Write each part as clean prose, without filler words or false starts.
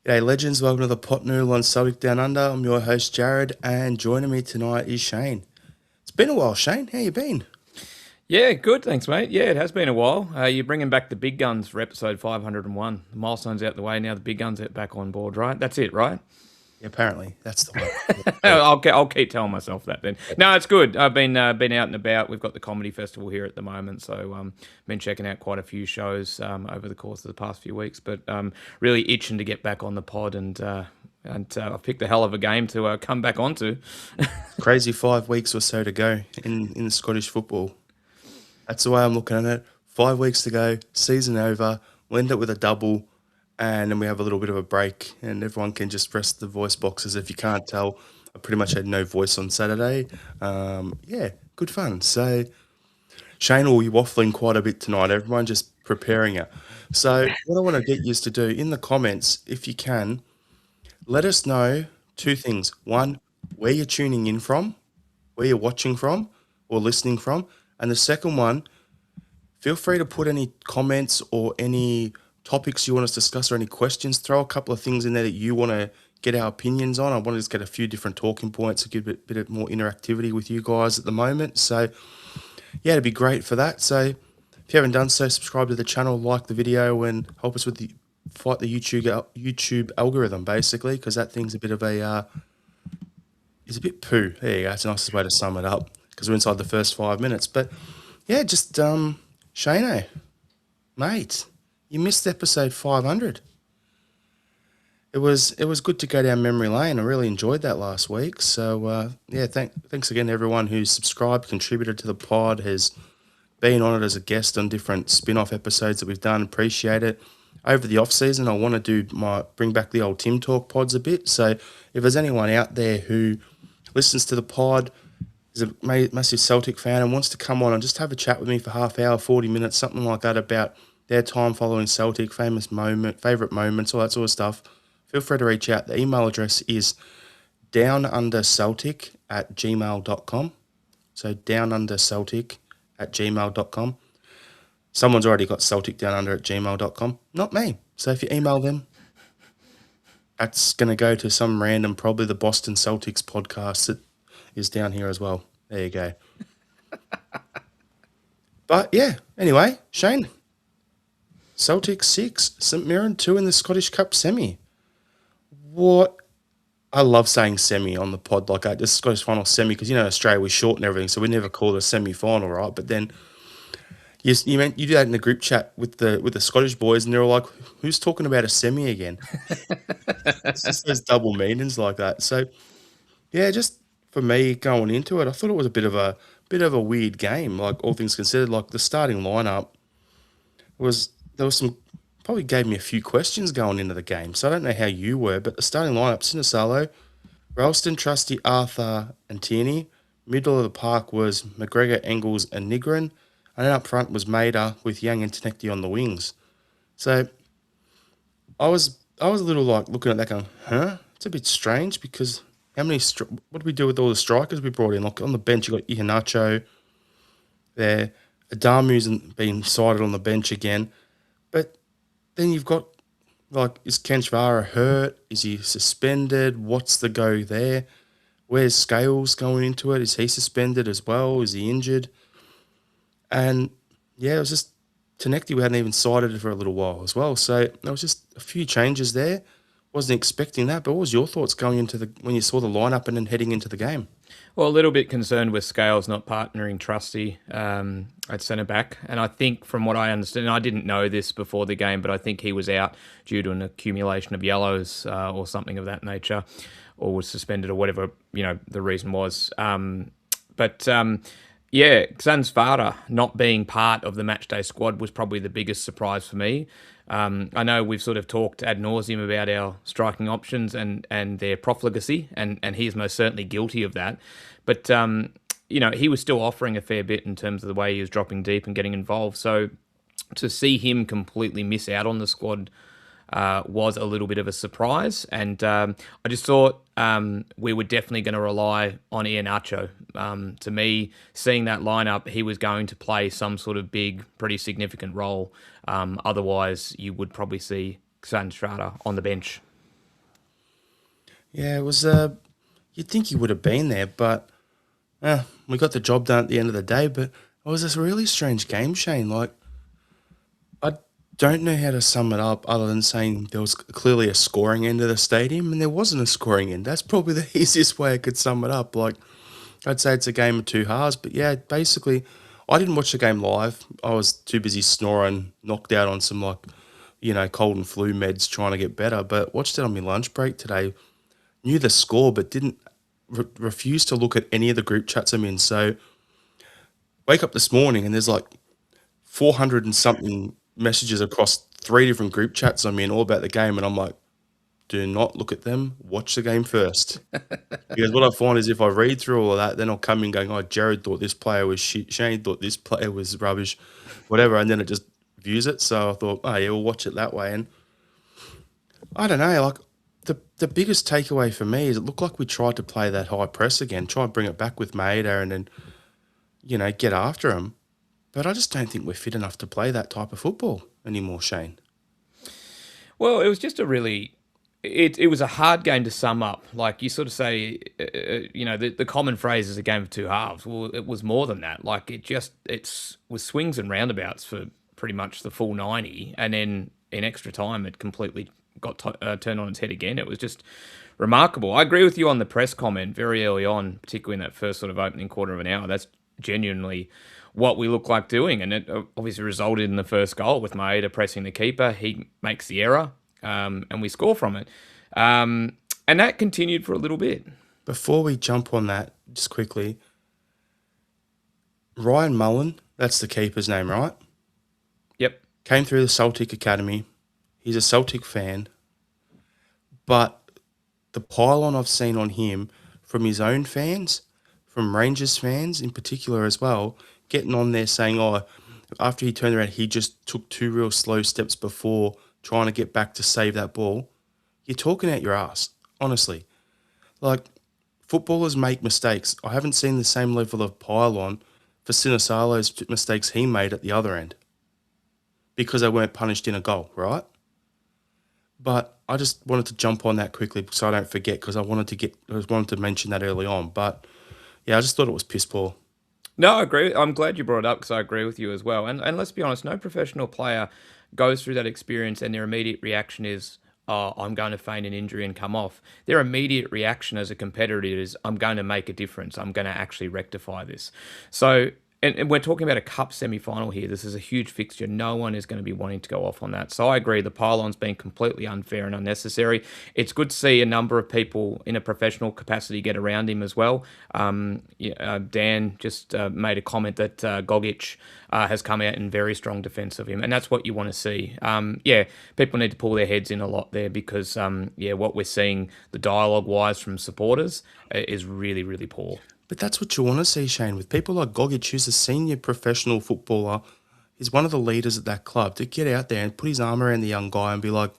G'day legends, welcome to the Pot Noodle on Celtic Down Under. I'm your host Jared, and joining me tonight is Shane. It's been a while, Shane. How you been? Yeah, good. Thanks, mate. Yeah, it has been a while. You're bringing back the big guns for episode 501. The milestone's out the way now. The big guns are back on board, right? That's it, right? Yeah, apparently, that's the one. I'll keep telling myself that then. No, it's good. I've been out and about. We've got the comedy festival here at the moment, so been checking out quite a few shows over the course of the past few weeks. But really itching to get back on the pod and I've picked a hell of a game to come back onto. Crazy 5 weeks or so to go in Scottish football. That's the way I'm looking at it. 5 weeks to go, season over. We'll end it with a double, and then we have a little bit of a break, and everyone can just press the voice boxes. If you can't tell, I pretty much had no voice on Saturday. Yeah, good fun. So Shane will be waffling quite a bit tonight. Everyone just preparing it. So what I want to get you to do in the comments, if you can, let us know two things. One, where you're tuning in from, where you're watching from or listening from. And the second one, feel free to put any comments or any topics you want us to discuss or any questions. Throw a couple of things in there that you want to get our opinions on. I want to just get a few different talking points to give a bit more interactivity with you guys at the moment. So yeah, it'd be great for that. So if you haven't done so, subscribe to the channel, like the video, and help us with the fight the YouTube algorithm, basically, because that thing's a bit of a is a bit poo. There you go. It's the nicest way to sum it up because we're inside the first 5 minutes. But yeah, just Shano, mate, you missed episode 500. It was good to go down memory lane. I really enjoyed that last week. So yeah, thanks again to everyone who's subscribed, contributed to the pod, has been on it as a guest on different spin-off episodes that we've done. Appreciate it. Over the off season, I want to bring back the old Tim Talk pods a bit. So if there's anyone out there who listens to the pod, is a massive Celtic fan and wants to come on and just have a chat with me for half hour, 40 minutes, something like that, about their time following Celtic, favourite moments, all that sort of stuff, feel free to reach out. The email address is downunderceltic@gmail.com. So downunderceltic@gmail.com. Someone's already got Celtic Down Under at gmail.com. Not me. So if you email them, that's going to go to some random, probably the Boston Celtics podcast that is down here as well. There you go. But yeah, anyway, Shane, Celtics 6, St Mirren 2 in the Scottish Cup semi. What? I love saying semi on the pod like that, just Scottish final semi, because, Australia, we shorten everything, so we never call it a semi-final, right? But then you do that in the group chat with the Scottish boys, and they're all like, "Who's talking about a semi again?" It's just those double meanings like that. So yeah, just for me going into it, I thought it was a bit of a weird game. Like all things considered, like the starting lineup there was some probably gave me a few questions going into the game. So I don't know how you were, but the starting lineup: Sinisalo, Ralston, Trusty, Arthur, and Tierney. Middle of the park was McGregor, Engels, and Nigrin. And then up front was Maida with Young and Tenecti on the wings. So I was a little like looking at that going, huh? It's a bit strange because what do we do with all the strikers we brought in? Like on the bench, you got Iheanacho there. Adamu's been cited on the bench again. But then you've got, like, is Kenchvara hurt? Is he suspended? What's the go there? Where's Scales going into it? Is he suspended as well? Is he injured? And yeah, it was just Tenecti we hadn't even cited it for a little while as well. So there was just a few changes there. Wasn't expecting that, but what was your thoughts going into when you saw the lineup and then heading into the game? Well, a little bit concerned with Scales not partnering Trusty at centre back. And I think from what I understand, and I didn't know this before the game, but I think he was out due to an accumulation of yellows or something of that nature, or was suspended or whatever, the reason was. Yeah, Xansvara not being part of the matchday squad was probably the biggest surprise for me. I know we've sort of talked ad nauseum about our striking options and their profligacy, and he is most certainly guilty of that. But, he was still offering a fair bit in terms of the way he was dropping deep and getting involved. So to see him completely miss out on the squad was a little bit of a surprise. And I just thought we were definitely going to rely on Iheanacho. To me, seeing that lineup, he was going to play some sort of big, pretty significant role. Otherwise, you would probably see Xansvara on the bench. Yeah, it was. You'd think he would have been there, but we got the job done at the end of the day. But it was a really strange game, Shane. Like, I don't know how to sum it up other than saying there was clearly a scoring end of the stadium, and there wasn't a scoring end. That's probably the easiest way I could sum it up. Like, I'd say it's a game of two halves, but yeah, basically, I didn't watch the game live. I was too busy snoring, knocked out on some cold and flu meds, trying to get better. But watched it on my lunch break today. Knew the score, but didn't refuse to look at any of the group chats I'm in. So wake up this morning and there's like 400 and something messages across three different group chats I'm in all about the game, and I'm like, do not look at them. Watch the game first. Because what I find is if I read through all of that, then I'll come in going, oh, Jared thought this player was shit. Shane thought this player was rubbish, whatever. And then it just views it. So I thought, oh, yeah, we'll watch it that way. And I don't know, like the biggest takeaway for me is it looked like we tried to play that high press again, try and bring it back with Maeda and then, get after him. But I just don't think we're fit enough to play that type of football anymore, Shane. Well, it was just a really. It was a hard game to sum up. Like you sort of say, the common phrase is a game of two halves. Well, it was more than that. Like it's with swings and roundabouts for pretty much the full 90, and then in extra time it completely got turned on its head again. It was just remarkable. I agree with you on the press comment very early on, particularly in that first sort of opening quarter of an hour. That's genuinely what we look like doing, and it obviously resulted in the first goal with Maeda pressing the keeper. He makes the error, and we score from it. And that continued for a little bit. Before we jump on that, just quickly, Ryan Mullen, that's the keeper's name, right? Yep. Came through the Celtic Academy. He's a Celtic fan. But the pylon I've seen on him from his own fans, from Rangers fans in particular as well, getting on there saying, oh, after he turned around, he just took two real slow steps before trying to get back to save that ball. You're talking out your ass, honestly. Like, footballers make mistakes. I haven't seen the same level of pylon for Sinisalo's mistakes he made at the other end because they weren't punished in a goal, right? But I just wanted to jump on that quickly so I don't forget because I wanted to mention that early on. But yeah, I just thought it was piss poor. No, I agree. I'm glad you brought it up because I agree with you as well. And let's be honest, no professional player goes through that experience and their immediate reaction is, oh, I'm going to feign an injury and come off. Their immediate reaction as a competitor is, I'm going to make a difference. I'm going to actually rectify this. So, and we're talking about a cup semi-final here. This is a huge fixture. No one is going to be wanting to go off on that. So I agree. The pylon's been completely unfair and unnecessary. It's good to see a number of people in a professional capacity get around him as well. Dan just made a comment that Gogic has come out in very strong defence of him, and that's what you want to see. People need to pull their heads in a lot there because, what we're seeing, the dialogue-wise from supporters, is really, really poor. But that's what you want to see, Shane, with people like Gogic, who's a senior professional footballer. He's one of the leaders at that club, to get out there and put his arm around the young guy and be like,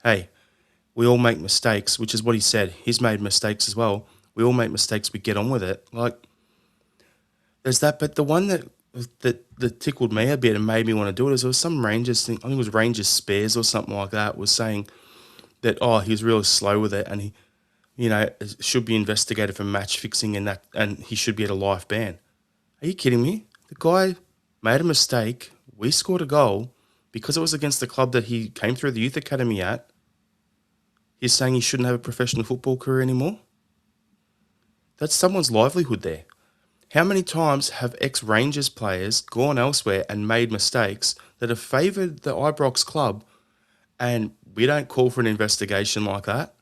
hey, we all make mistakes, which is what he said. He's made mistakes as well. We all make mistakes, we get on with it. Like, there's that. But the one that tickled me a bit and made me want to do it is there was some Rangers thing, I think it was Rangers Spares or something like that, was saying that, he was really slow with it and he, should be investigated for match fixing and he should be at a life ban. Are you kidding me? The guy made a mistake. We scored a goal because it was against the club that he came through the youth academy at. He's saying he shouldn't have a professional football career anymore. That's someone's livelihood there. How many times have ex-Rangers players gone elsewhere and made mistakes that have favoured the Ibrox club, and we don't call for an investigation like that?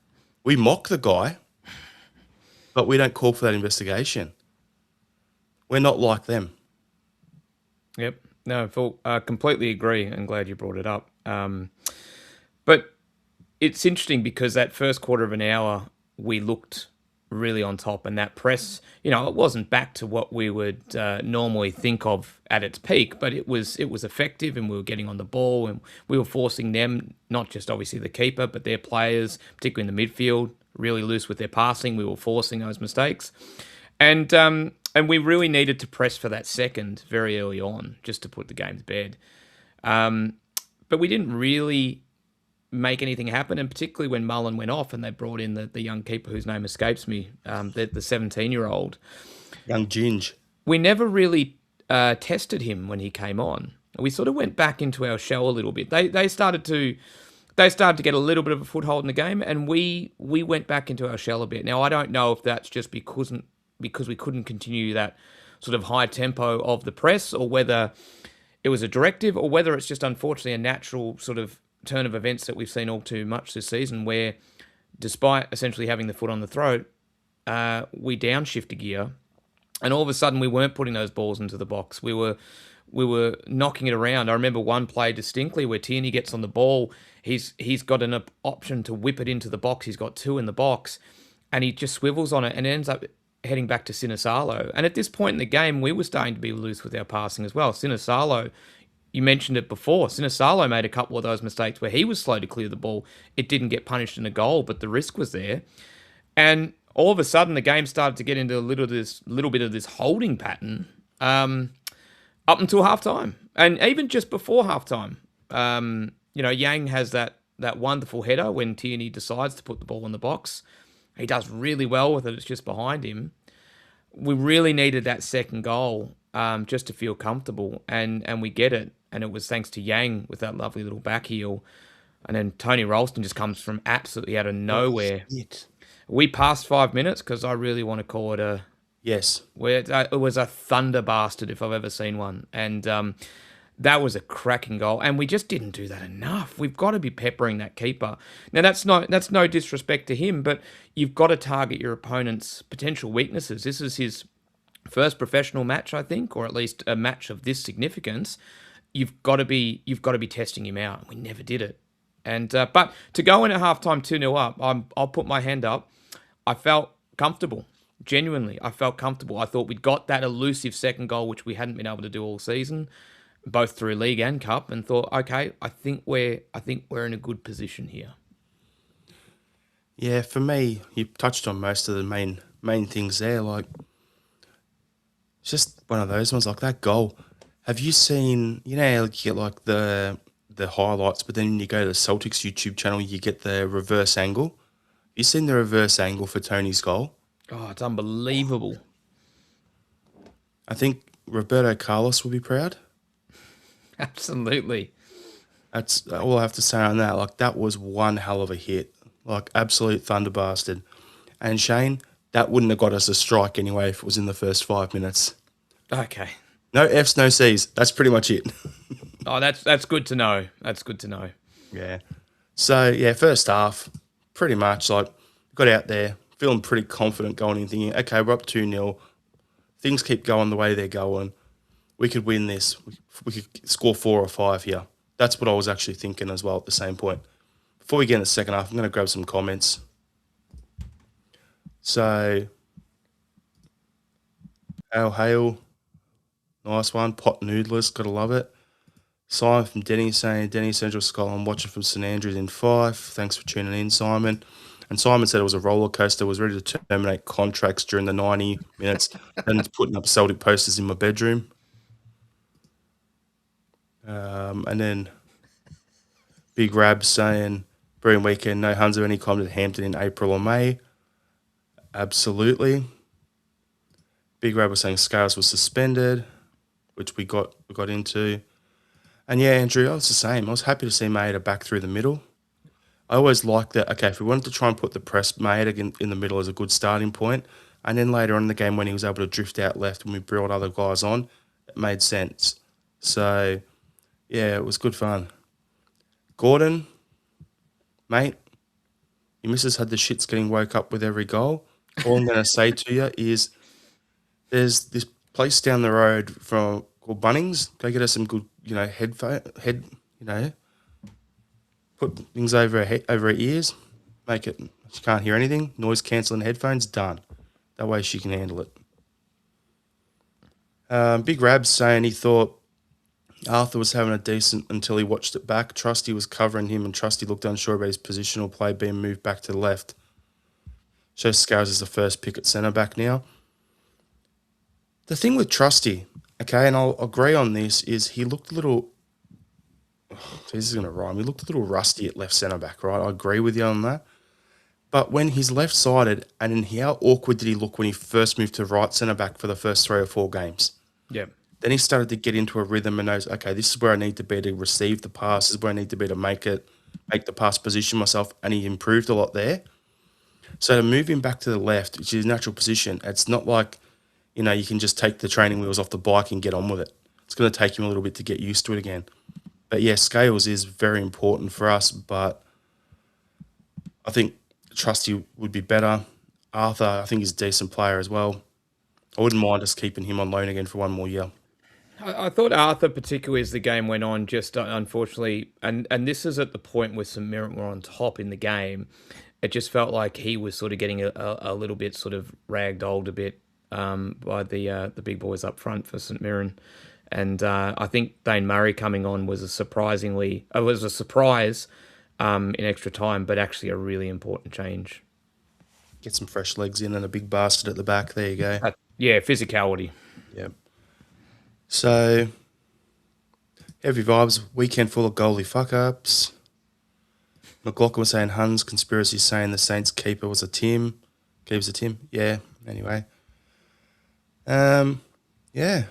We mock the guy, but we don't call for that investigation. We're not like them. Yep. No, Phil, completely agree and glad you brought it up. But it's interesting because that first quarter of an hour, we looked really on top, and that press, it wasn't back to what we would normally think of at its peak, but it was effective, and we were getting on the ball, and we were forcing them, not just obviously the keeper, but their players, particularly in the midfield, really loose with their passing. We were forcing those mistakes, and we really needed to press for that second very early on just to put the game to bed. But we didn't really make anything happen. And particularly when Mullen went off and they brought in the young keeper whose name escapes me, the 17-year-old. Young Ginge. We never really tested him when he came on. We sort of went back into our shell a little bit. They started to get a little bit of a foothold in the game, and we went back into our shell a bit. Now, I don't know if that's just because we couldn't continue that sort of high tempo of the press, or whether it was a directive, or whether it's just unfortunately a natural sort of turn of events that we've seen all too much this season, where despite essentially having the foot on the throat, we downshift a gear, and all of a sudden we weren't putting those balls into the box. We were knocking it around. I remember one play distinctly where Tierney gets on the ball. He's got an option to whip it into the box. He's got two in the box, and he just swivels on it and ends up heading back to Sinisalo. And at this point in the game, we were starting to be loose with our passing as well. Sinisalo, you mentioned it before. Sinisalo made a couple of those mistakes where he was slow to clear the ball. It didn't get punished in a goal, but the risk was there. And all of a sudden, the game started to get into a little bit of this holding pattern up until halftime, and even just before halftime. Yang has that wonderful header when Tierney decides to put the ball in the box. He does really well with it. It's just behind him. We really needed that second goal just to feel comfortable, and we get it. And it was thanks to Yang with that lovely little back heel. And then Tony Ralston just comes from absolutely out of nowhere. We passed 5 minutes because I really want to call it a... Yes. It was a thunder bastard if I've ever seen one. And that was a cracking goal. And we just didn't do that enough. We've got to be peppering that keeper. Now, that's no disrespect to him, but you've got to target your opponent's potential weaknesses. This is his first professional match, I think, or at least a match of this significance. You've got to be testing him out. We never did it. And but to go in at halftime 2-0 up, I'll put my hand up. I felt comfortable. Genuinely, I felt comfortable. I thought we'd got that elusive second goal, which we hadn't been able to do all season, both through league and cup, and thought, okay, I think we're in a good position here. Yeah, for me, you touched on most of the main things there. Like, it's just one of those ones. Like that goal. Have you seen? You know, you get like the highlights, but then when you go to the Celtics YouTube channel, you get the reverse angle. Have you seen the reverse angle for Tony's goal? Oh, it's unbelievable. I think Roberto Carlos will be proud. Absolutely. That's all I have to say on that. Like, that was one hell of a hit. Like, absolute thunder bastard. And Shane, that wouldn't have got us a strike anyway if it was in the first 5 minutes. Okay. No Fs, no Cs. That's pretty much it. Oh, that's good to know. That's good to know. Yeah. So, yeah, first half, pretty much, like, got out there, feeling pretty confident going in, thinking, okay, we're up 2-0. Things keep going the way they're going. We could win this. We could score 4 or 5 here. That's what I was actually thinking as well at the same point. Before we get in the second half, I'm going to grab some comments. So, Hail. Nice one. Pot Noodlers, got to love it. Simon from Denny saying, Denny Central Scotland, watching from St Andrews in Fife. Thanks for tuning in, Simon. And Simon said it was a roller coaster, was ready to terminate contracts during the 90 minutes and putting up Celtic posters in my bedroom. And then Big Rab saying, brilliant weekend, no Huns of any kind at Hampton in April or May. Absolutely. Big Rab was saying Scales was suspended, which we got into. And yeah, Andrew, I was the same. I was happy to see Maeda back through the middle. I always liked that, okay, if we wanted to try and put the press, Maeda in the middle as a good starting point, and then later on in the game when he was able to drift out left and we brought other guys on, it made sense. So, yeah, it was good fun. Gordon, mate, your missus had the shits getting woke up with every goal. All I'm going to say to you is there's this place down the road called Bunnings. Go get us some good, put things over her ears, make it she can't hear anything, noise cancelling headphones, done. That way she can handle it. Big Rab's saying he thought Arthur was having a decent until he watched it back. Trusty was covering him and Trusty looked unsure about his positional play being moved back to the left. Shows Scars is the first pick at centre back now. The thing with Trusty, okay, and I'll agree on this, is he looked a little this is going to rhyme. He looked a little rusty at left centre back, right? I agree with you on that. But when he's left sided, and then how awkward did he look when he first moved to right centre back for the first 3 or 4 games? Yeah. Then he started to get into a rhythm and knows, okay, this is where I need to be to receive the pass. This is where I need to be to make the pass, position myself, and he improved a lot there. So to move him back to the left, which is his natural position, it's not like, you can just take the training wheels off the bike and get on with it. It's going to take him a little bit to get used to it again. But yeah, Scales is very important for us, but I think Trusty would be better. Arthur, I think, is a decent player as well. I wouldn't mind us keeping him on loan again for one more year. I thought Arthur, particularly as the game went on, just unfortunately, and this is at the point where St Mirren were on top in the game. It just felt like he was sort of getting a little bit sort of ragdolled a bit by the big boys up front for St Mirren, and I think Dane Murray coming on was a surprise in extra time, but actually a really important change. Get some fresh legs in and a big bastard at the back. There you go. Yeah, physicality. Yep. So, heavy vibes. Weekend full of goalie fuck-ups. McLaughlin was saying Huns conspiracy saying the Saints keeper was a Tim. Keeps a Tim. Yeah. Anyway. Yeah.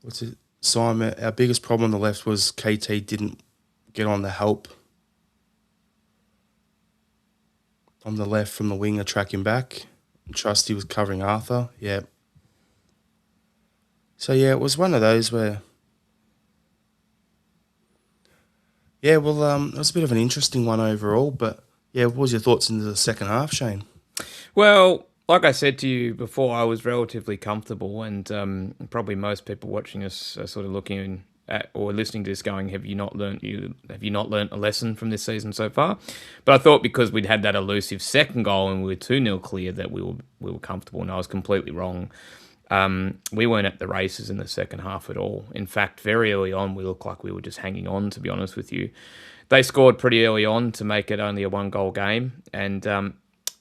What's it? Simon, our biggest problem on the left was KT didn't get on the help on the left from the winger tracking back. Trusty was covering Arthur. Yeah. So, yeah, it was one of those where... Yeah, well, it was a bit of an interesting one overall, but, yeah, what was your thoughts into the second half, Shane? Well, like I said to you before, I was relatively comfortable, and probably most people watching us are sort of looking at or listening to this going, have you not learnt a lesson from this season so far? But I thought because we'd had that elusive second goal and we were 2-0 clear that we were comfortable, and I was completely wrong. We weren't at the races in the second half at all. In fact, very early on, we looked like we were just hanging on, to be honest with you. They scored pretty early on to make it only a 1-goal game, and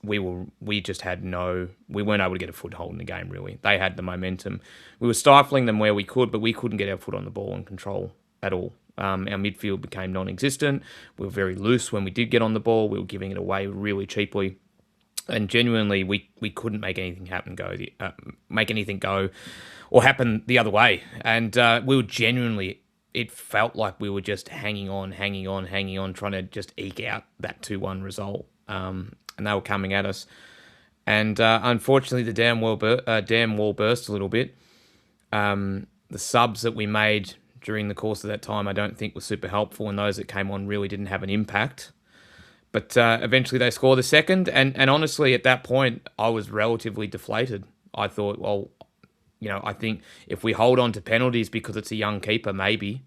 we weren't able to get a foothold in the game, really. They had the momentum. We were stifling them where we could, but we couldn't get our foot on the ball and control at all. Our midfield became non-existent. We were very loose when we did get on the ball. We were giving it away really cheaply. And genuinely, we couldn't make anything go or happen the other way. And we were genuinely, it felt like we were just hanging on, trying to just eke out that 2-1 result. And they were coming at us. And unfortunately, the damn wall burst a little bit. The subs that we made during the course of that time, I don't think were super helpful, and those that came on really didn't have an impact. But eventually they scored the second, and honestly, at that point, I was relatively deflated. I thought, well, I think if we hold on to penalties because it's a young keeper, maybe.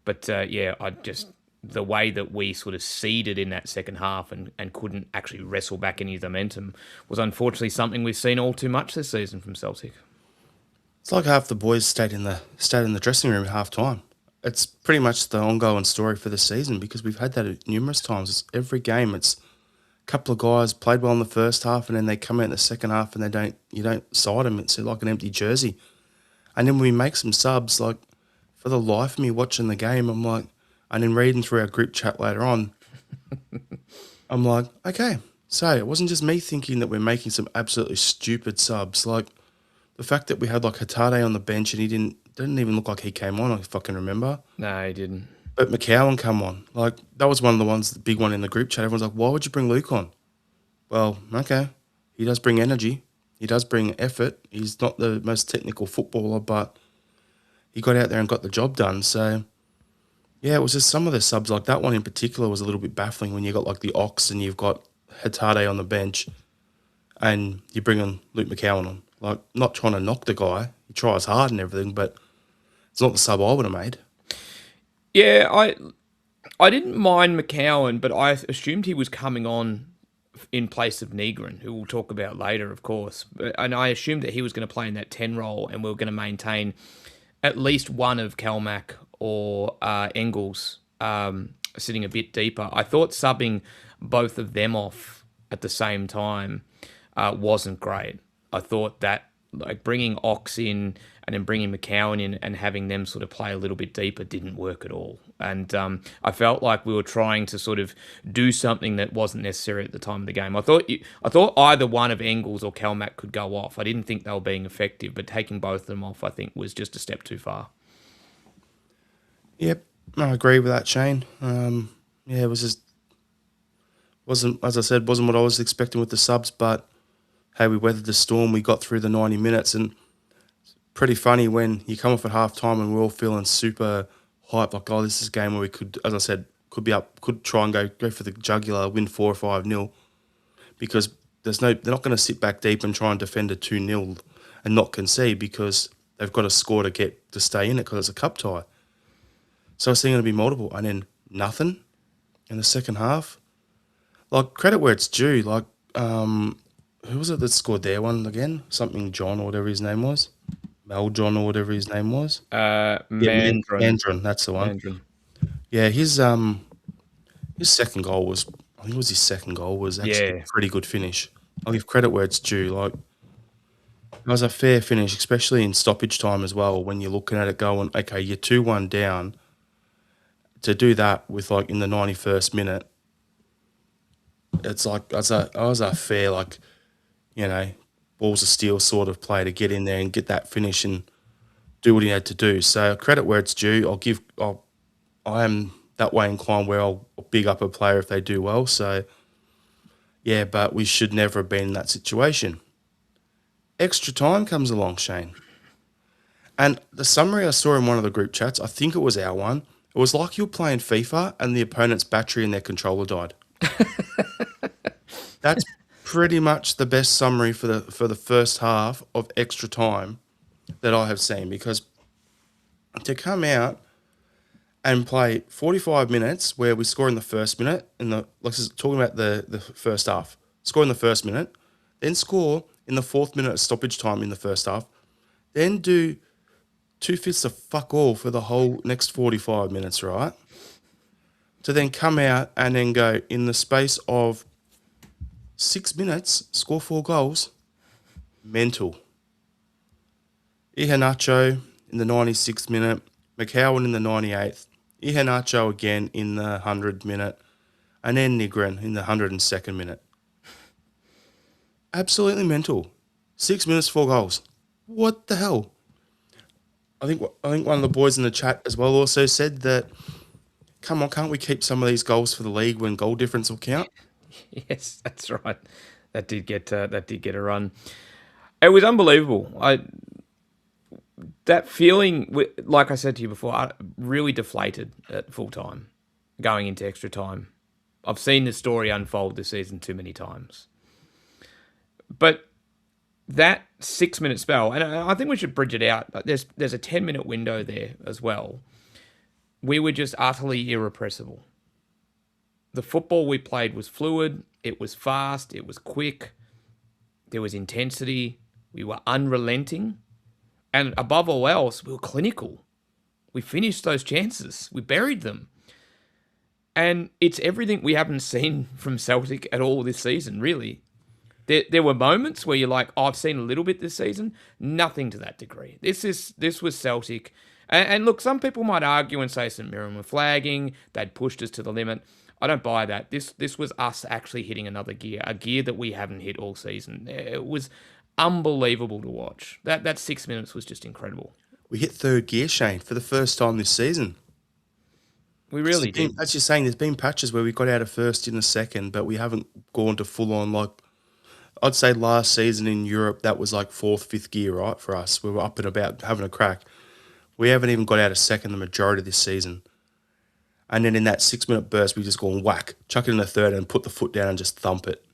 But the way that we sort of seeded in that second half and couldn't actually wrestle back any momentum was unfortunately something we've seen all too much this season from Celtic. It's like half the boys stayed in the dressing room at half time. It's pretty much the ongoing story for the season because we've had that numerous times. It's every game. It's a couple of guys played well in the first half and then they come out in the second half and you don't side them. It's like an empty jersey. And then when we make some subs, like for the life of me watching the game, I'm like, and then reading through our group chat later on, I'm like, okay, so it wasn't just me thinking that we're making some absolutely stupid subs. Like the fact that we had like Hatade on the bench and he didn't even look like he came on, if I can remember. No, he didn't. But McCowan come on. Like, that was one of the ones, the big one in the group chat. Everyone's like, why would you bring Luke on? Well, okay. He does bring energy. He does bring effort. He's not the most technical footballer, but he got out there and got the job done. So, yeah, it was just some of the subs, like that one in particular was a little bit baffling when you got like the Ox and you've got Hatade on the bench and you bring on Luke McCowan on. Like, not trying to knock the guy. He tries hard and everything, but it's not the sub I would have made. Yeah, I didn't mind McCowan, but I assumed he was coming on in place of Negrin, who we'll talk about later, of course. And I assumed that he was going to play in that 10 role and we were going to maintain at least one of Kelmac or Engels sitting a bit deeper. I thought subbing both of them off at the same time wasn't great. I thought that like bringing Ox in and then bringing McCowan in and having them sort of play a little bit deeper didn't work at all. And I felt like we were trying to sort of do something that wasn't necessary at the time of the game. I thought either one of Engels or Calmac could go off. I didn't think they were being effective, but taking both of them off, I think, was just a step too far. Yep, I agree with that, Shane. It was just wasn't, as I said, wasn't what I was expecting with the subs, but hey, we weathered the storm. We got through the 90 minutes, and it's pretty funny when you come off at half time and we're all feeling super hyped, like, oh, this is a game where we could, as I said, could be up, could try and go for the jugular, win 4 or 5-0, because they're not going to sit back deep and try and defend a 2-0 and not concede, because they've got to score to stay in it, because it's a cup tie. So I was thinking it'd be multiple, and then nothing in the second half. Like, credit where it's due. Like, who was it that scored their one again? Something John or whatever his name was. Mel John or whatever his name was. Mandron, that's the one. Mandron. Yeah, his second goal was, I think it was his second goal, was actually a pretty good finish. I'll give credit where it's due. Like, it was a fair finish, especially in stoppage time as well, when you're looking at it going, okay, you're 2-1 down. To do that with, like, in the 91st minute, it's like, I was a fair, like, you know, balls of steel sort of play to get in there and get that finish and do what he had to do. So credit where it's due. I am that way inclined where I'll big up a player if they do well. So, yeah, but we should never have been in that situation. Extra time comes along, Shane. And the summary I saw in one of the group chats, I think it was our one, it was like you were playing FIFA and the opponent's battery in their controller died. That's pretty much the best summary for the first half of extra time that I have seen, because to come out and play 45 minutes where we score in the first minute, talking about the first half, score in the first minute, then score in the 4th minute of stoppage time in the first half, then do 2/5 of fuck all for the whole next 45 minutes, right? To then come out and then go in the space of 6 minutes, score 4 goals. Mental. Iheanacho in the 96th minute, McCowan in the 98th, Iheanacho again in the 100th minute, and then Nigren in the 102nd minute. Absolutely mental. 6 minutes, 4 goals. What the hell? I think one of the boys in the chat as well also said that, come on, can't we keep some of these goals for the league when goal difference will count? Yes, that's right. That did get a run. It was unbelievable. That feeling, like I said to you before, I really deflated at full time, going into extra time. I've seen this story unfold this season too many times. But that 6-minute spell, and I think we should bridge it out. There's a 10-minute window there as well. We were just utterly irrepressible. The football we played was fluid. It was fast. It was quick. There was intensity. We were unrelenting. And above all else, we were clinical. We finished those chances. We buried them. And it's everything we haven't seen from Celtic at all this season, really. There were moments where you're like, oh, I've seen a little bit this season. Nothing to that degree. This was Celtic. And look, some people might argue and say St Mirren were flagging. They'd pushed us to the limit. I don't buy that. This was us actually hitting another gear, a gear that we haven't hit all season. It was unbelievable to watch. That 6 minutes was just incredible. We hit 3rd gear, Shane, for the first time this season. We really did. As you're saying, there's been patches where we got out of first in a second, but we haven't gone to full on, like, I'd say last season in Europe, that was like 4th, 5th gear, right, for us. We were up and about having a crack. We haven't even got out of second the majority of this season. And then in that 6-minute burst, we just go and whack, chuck it in the third and put the foot down and just thump it.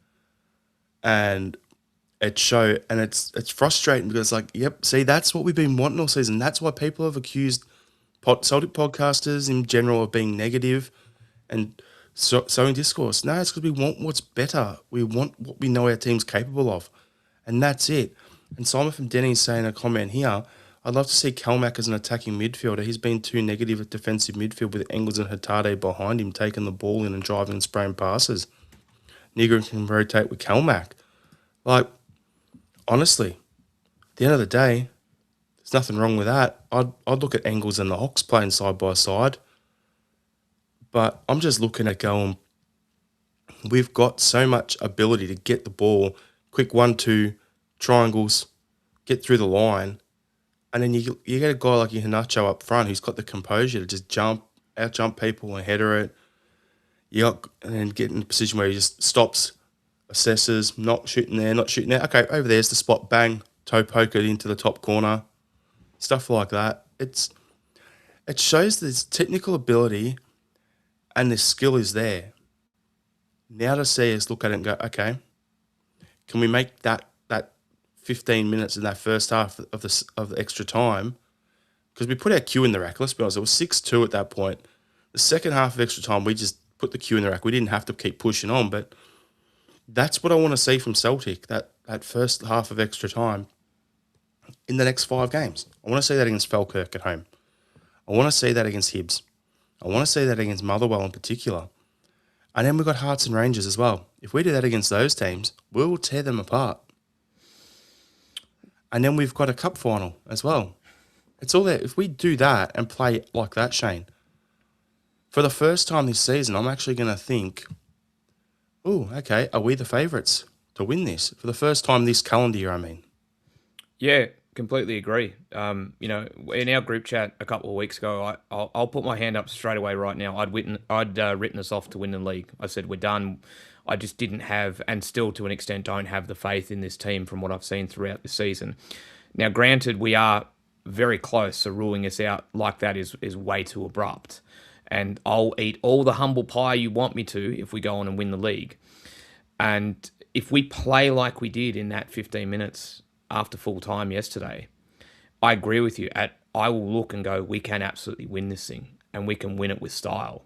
And it showed, and it's frustrating because, like, yep, see, that's what we've been wanting all season. That's why people have accused Celtic podcasters in general of being negative and sowing discourse. No, it's because we want what's better. We want what we know our team's capable of. And that's it. And Simon from Denny's saying a comment here, I'd love to see Calmac as an attacking midfielder. He's been too negative at defensive midfield with Engels and Hatate behind him, taking the ball in and driving and spraying passes. Nigger can rotate with Calmac. Like, honestly, at the end of the day, There's nothing wrong with that. I'd look at Engels and the Hawks playing side by side, but I'm just looking at going, we've got so much ability to get the ball, quick 1-2 triangles, get through the line, and then you get a guy like Iheanacho up front who's got the composure to just out jump people and header it. And then get in a position where he just stops, assesses, not shooting there, not shooting there. Okay, over there's the spot, bang, toe poke it into the top corner, stuff like that. It shows this technical ability and the skill is there. Now to see us look at it and go, okay, can we make that 15 minutes in that first half of the extra time? Because we put our cue in the rack. Let's be honest, it was 6-2 at that point. The second half of extra time, we just put the cue in the rack. We didn't have to keep pushing on, but that's what I want to see from Celtic, that first half of extra time in the next 5 games. I want to see that against Falkirk at home. I want to see that against Hibs. I want to see that against Motherwell in particular. And then we've got Hearts and Rangers as well. If we do that against those teams, we'll tear them apart. And then we've got a cup final as well. It's all there. If we do that and play like that, Shane, for the first time this season, I'm actually going to think, oh, okay, are we the favourites to win this? For the first time this calendar year, I mean. Yeah, completely agree. In our group chat a couple of weeks ago, I'll put my hand up straight away right now. I'd written us off to win the league. I said we're done. I just didn't have, and still to an extent don't have the faith in this team from what I've seen throughout the season. Now, granted, we are very close, so ruling us out like that is way too abrupt. And I'll eat all the humble pie you want me to if we go on and win the league. And if we play like we did in that 15 minutes after full time yesterday, I agree with you. I will look and go, we can absolutely win this thing, and we can win it with style.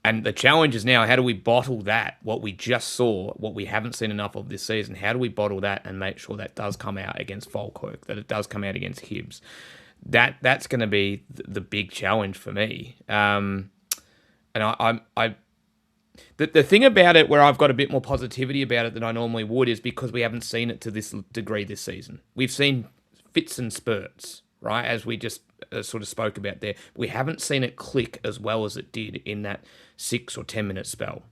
And the challenge is now, how do we bottle that, what we just saw, what we haven't seen enough of this season, how do we bottle that and make sure that does come out against Falkirk, that it does come out against Hibs? That's going to be the big challenge for me. And the thing about it where I've got a bit more positivity about it than I normally would is because we haven't seen it to this degree this season. We've seen fits and spurts, right, as we just sort of spoke about there. We haven't seen it click as well as it did in that 6 or 10 minute spell.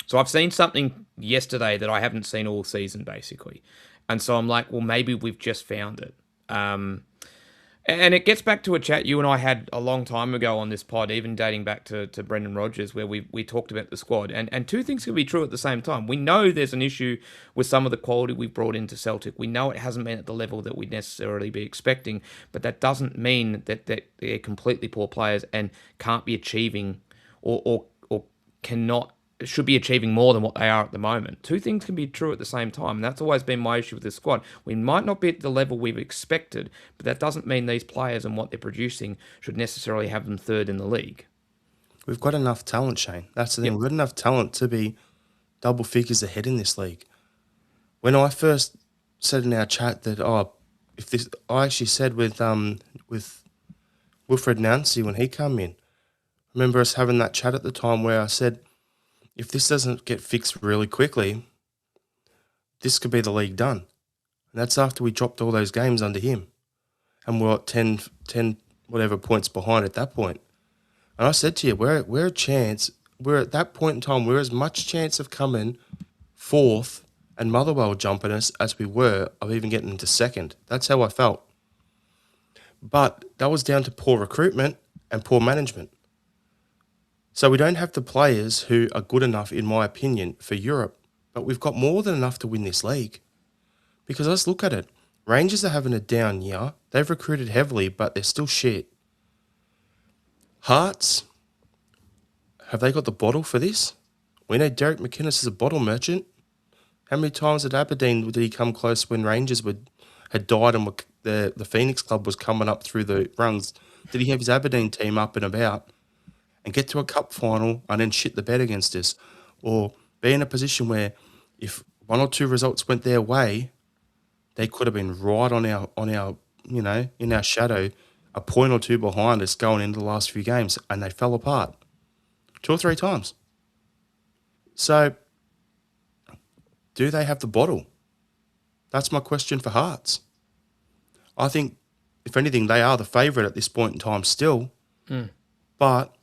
So I've seen something yesterday that I haven't seen all season, basically. And so I'm like, well, maybe we've just found it. And it gets back to a chat you and I had a long time ago on this pod, even dating back to Brendan Rodgers, where we talked about the squad. And two things can be true at the same time. We know there's an issue with some of the quality we've brought into Celtic. We know it hasn't been at the level that we'd necessarily be expecting, but that doesn't mean that they're completely poor players and can't be achieving or cannot should be achieving more than what they are at the moment. Two things can be true at the same time, and that's always been my issue with this squad. We might not be at the level we've expected, but that doesn't mean these players and what they're producing should necessarily have them third in the league. We've got enough talent, Shane. That's the thing. We've got enough talent to be double figures ahead in this league. When I first said in our chat that, I actually said with Wilfred Nancy when he came in, I remember us having that chat at the time where I said, if this doesn't get fixed really quickly, this could be the league done. And that's after we dropped all those games under him. And we're at 10 whatever points behind at that point. And I said to you, we're a chance. We're at that point in time, we're as much chance of coming fourth and Motherwell jumping us as we were of even getting into second. That's how I felt. But that was down to poor recruitment and poor management. So we don't have the players who are good enough, in my opinion, for Europe. But we've got more than enough to win this league. Because let's look at it. Rangers are having a down year. They've recruited heavily, but they're still shit. Hearts, have they got the bottle for this? We know Derek McInnes is a bottle merchant. How many times at Aberdeen did he come close when Rangers had died and the Phoenix Club was coming up through the runs? Did he have his Aberdeen team up and about and get to a cup final and then shit the bed against us? Or be in a position where if one or two results went their way, they could have been right on our in our shadow, a point or two behind us going into the last few games, and they fell apart 2 or 3 times. So, do they have the bottle? That's my question for Hearts. I think if anything, they are the favourite at this point in time still. But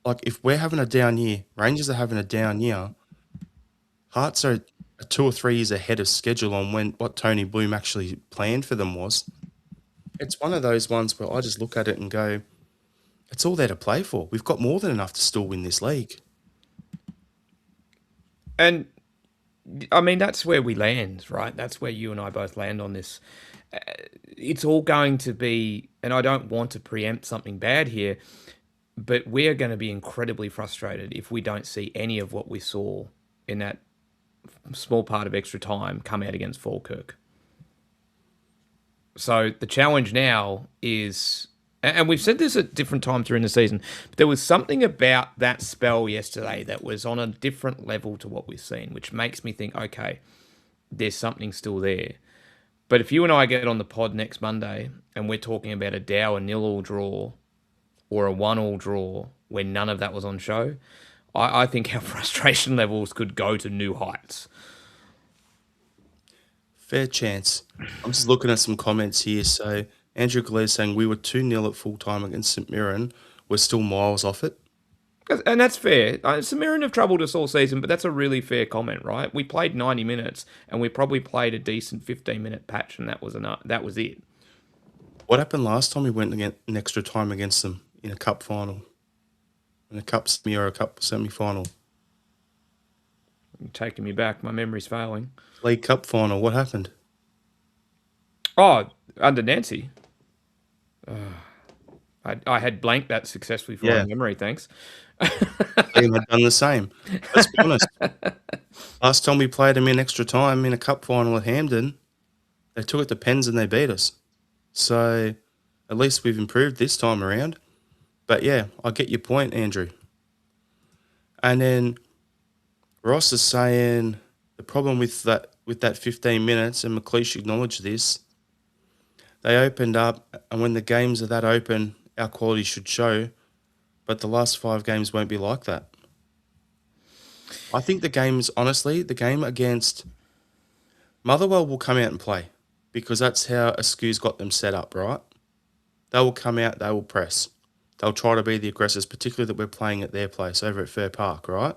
like, if we're having a down year, Rangers are having a down year, Hearts are 2 or 3 years ahead of schedule on what Tony Bloom actually planned for them was. It's one of those ones where I just look at it and go, it's all there to play for. We've got more than enough to still win this league. And I mean, that's where we land, right? That's where you and I both land on this. It's all going to be, and I don't want to preempt something bad here, but we're going to be incredibly frustrated if we don't see any of what we saw in that small part of extra time come out against Falkirk. So the challenge now is, and we've said this at different times during the season, but there was something about that spell yesterday that was on a different level to what we've seen, which makes me think, okay, there's something still there. But if you and I get on the pod next Monday and we're talking about a Dow, a 0-0 draw or a 1-1 draw where none of that was on show, I think our frustration levels could go to new heights. Fair chance. I'm just looking at some comments here. So Andrew Galea saying we were 2-0 at full time against St Mirren. We're still miles off it. And that's fair. St Mirren have troubled us all season, but that's a really fair comment, right? We played 90 minutes and we probably played a decent 15-minute patch, and that was enough. That was it. What happened last time we went in extra time against them in a cup final? In a cup semi or a cup semi-final? You're taking me back. My memory's failing. League Cup final. What happened? Oh, under Nancy. I had blanked that successfully from my memory, thanks. Liam had done the same. Let's be honest. Last time we played them in extra time in a cup final at Hampden, they took it to pens and they beat us. So at least we've improved this time around. But yeah, I get your point, Andrew. And then Ross is saying the problem with that 15 minutes, and McLeish acknowledged this, they opened up, and when the games are that open, our quality should show, but the last 5 games won't be like that. I think the game against Motherwell will come out and play, because that's how Askew's got them set up, right? They will come out, they will press. They'll try to be the aggressors, particularly that we're playing at their place over at Fair Park, right?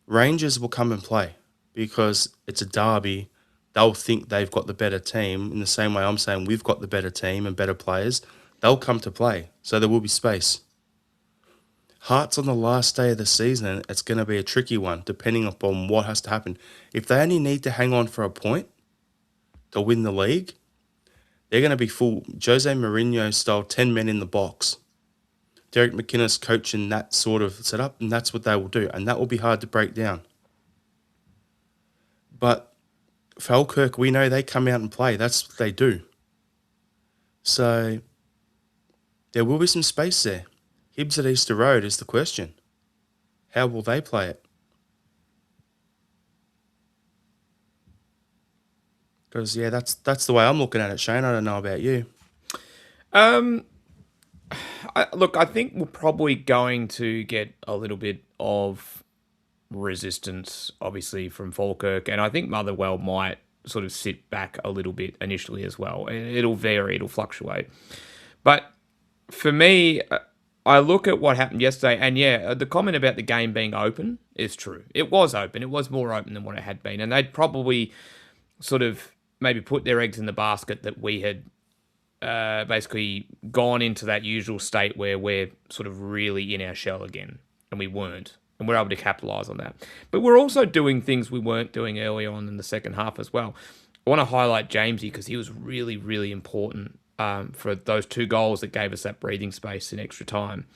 Rangers will come and play because it's a derby. They'll think they've got the better team in the same way I'm saying we've got the better team and better players. They'll come to play, so there will be space. Hearts on the last day of the season, it's going to be a tricky one, depending upon what has to happen. If they only need to hang on for a point to win the league, they're going to be full Jose Mourinho style 10 men in the box. Derek McInnes coaching that sort of setup, and that's what they will do, and that will be hard to break down. But Falkirk, we know they come out and play. That's what they do. So there will be some space there. Hibs at Easter Road is the question. How will they play it? Because, yeah, that's the way I'm looking at it, Shane. I don't know about you. I think we're probably going to get a little bit of resistance, obviously, from Falkirk, and I think Motherwell might sort of sit back a little bit initially as well. It'll vary, it'll fluctuate. But for me, I look at what happened yesterday, and yeah, the comment about the game being open is true. It was open. It was more open than what it had been, and they'd probably sort of maybe put their eggs in the basket that we had basically gone into that usual state where we're sort of really in our shell again, and we weren't, and we're able to capitalise on that. But we're also doing things we weren't doing early on in the second half as well. I want to highlight Jamesy because he was really, really important for those 2 goals that gave us that breathing space in extra time.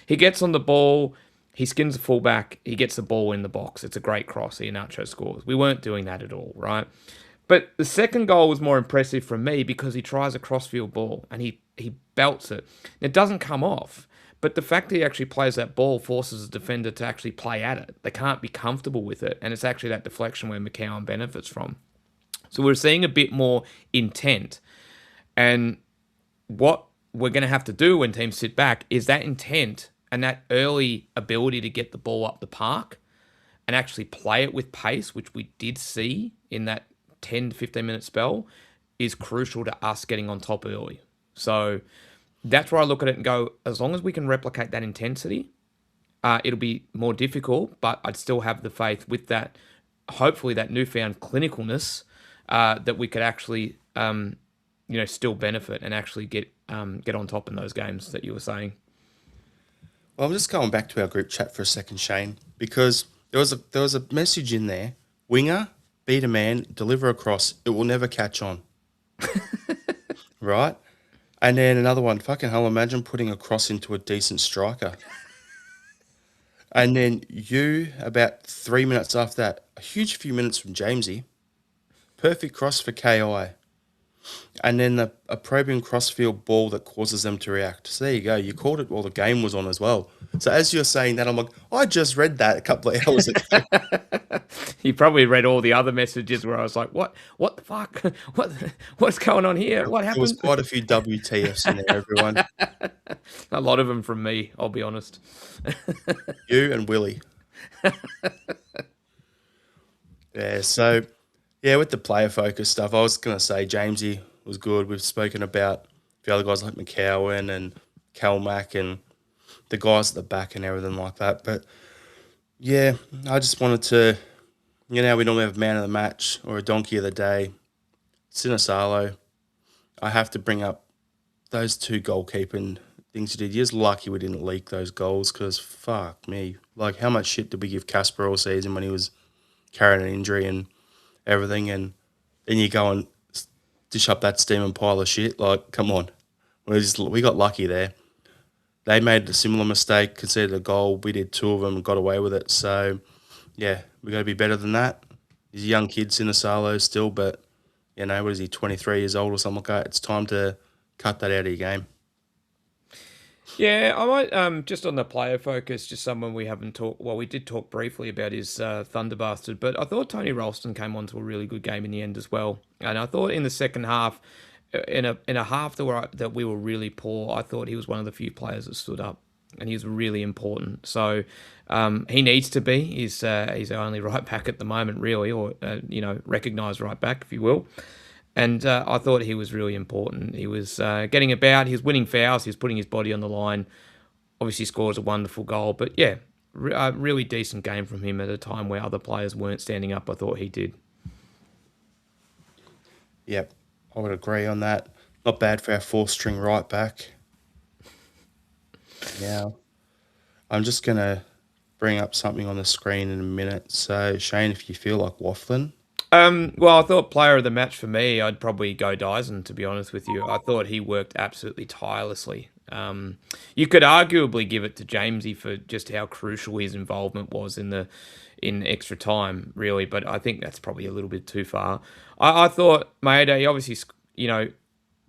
He gets on the ball, he skins the fullback, he gets the ball in the box. It's a great cross. Iheanacho scores. We weren't doing that at all, right? But the second goal was more impressive from me because he tries a crossfield ball and he belts it. It doesn't come off, but the fact that he actually plays that ball forces the defender to actually play at it. They can't be comfortable with it, and it's actually that deflection where McCowan benefits from. So we're seeing a bit more intent, and what we're going to have to do when teams sit back is that intent and that early ability to get the ball up the park and actually play it with pace, which we did see in that 10 to 15 minute spell, is crucial to us getting on top early. So that's where I look at it and go, as long as we can replicate that intensity, it'll be more difficult, but I'd still have the faith with that, hopefully that newfound clinicalness, that we could actually, still benefit and actually get on top in those games that you were saying. Well, I'm just going back to our group chat for a second, Shane, because there was a message in there: winger, beat a man, deliver a cross. It will never catch on, right? And then another one: fucking hell, imagine putting a cross into a decent striker. And then you, about 3 minutes after that, a huge few minutes from Jamesy, perfect cross for KI. And then a probing crossfield ball that causes them to react. So there you go. You called it while the game was on as well. So as you're saying that, I'm like, I just read that a couple of hours ago. You probably read all the other messages where I was like, what the fuck? What's going on here? What There was happened? quite a few WTFs in there, everyone. A lot of them from me, I'll be honest. You and Willie. Yeah, so, yeah, with the player focus stuff, I was going to say Jamesy was good. We've spoken about the other guys like McCowan and Calmac and the guys at the back and everything like that. But, yeah, I just wanted to, we normally have man of the match or a donkey of the day. Sinisalo, I have to bring up those two goalkeeping things you did. You're just lucky we didn't leak those goals because, fuck me. Like, how much shit did we give Casper all season when he was carrying an injury and everything, and then you go and dish up that steaming pile of shit? Like, come on. We got lucky there. They made a similar mistake, conceded a goal. We did two of them and got away with it. So, yeah, we got to be better than that. He's a young kid, Sinisalo still, but, what is he, 23 years old or something like that? It's time to cut that out of your game. Yeah, I might, just on the player focus, just someone we haven't talked, well, we did talk briefly about his Thunder Bastard, but I thought Tony Ralston came on to a really good game in the end as well. And I thought in the second half, in a half that we were really poor, I thought he was one of the few players that stood up, and he was really important. So he needs to be. He's our only right back at the moment, really, or recognised right back, if you will. And I thought he was really important. He was getting about. He was winning fouls. He was putting his body on the line. Obviously scores a wonderful goal. But yeah, a really decent game from him at a time where other players weren't standing up. I thought he did. Yep, I would agree on that. Not bad for our fourth-string right back. Now, I'm just going to bring up something on the screen in a minute. So, Shane, if you feel like waffling. Well, I thought player of the match for me, I'd probably go Dyson, to be honest with you. I thought he worked absolutely tirelessly. You could arguably give it to Jamesy for just how crucial his involvement was in extra time, really, but I think that's probably a little bit too far. I thought Maeda, he obviously,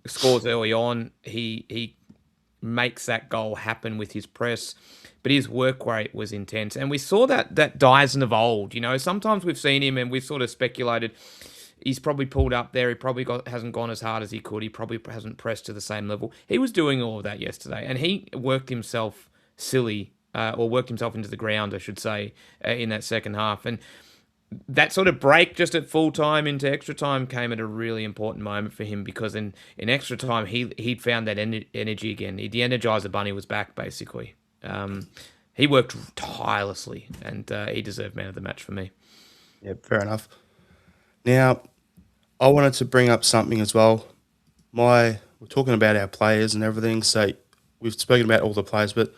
scores early on. He makes that goal happen with his press, but his work rate was intense. And we saw that Dyson of old. Sometimes we've seen him and we've sort of speculated he's probably pulled up there. He probably hasn't gone as hard as he could. He probably hasn't pressed to the same level. He was doing all of that yesterday, and he worked himself silly, or worked himself into the ground, I should say, in that second half. And that sort of break just at full time into extra time came at a really important moment for him, because in extra time he'd found that energy again. The Energizer Bunny was back, basically. He worked tirelessly, and he deserved man of the match for me. Yeah, fair enough. Now, I wanted to bring up something as well. We're talking about our players and everything, so we've spoken about all the players, but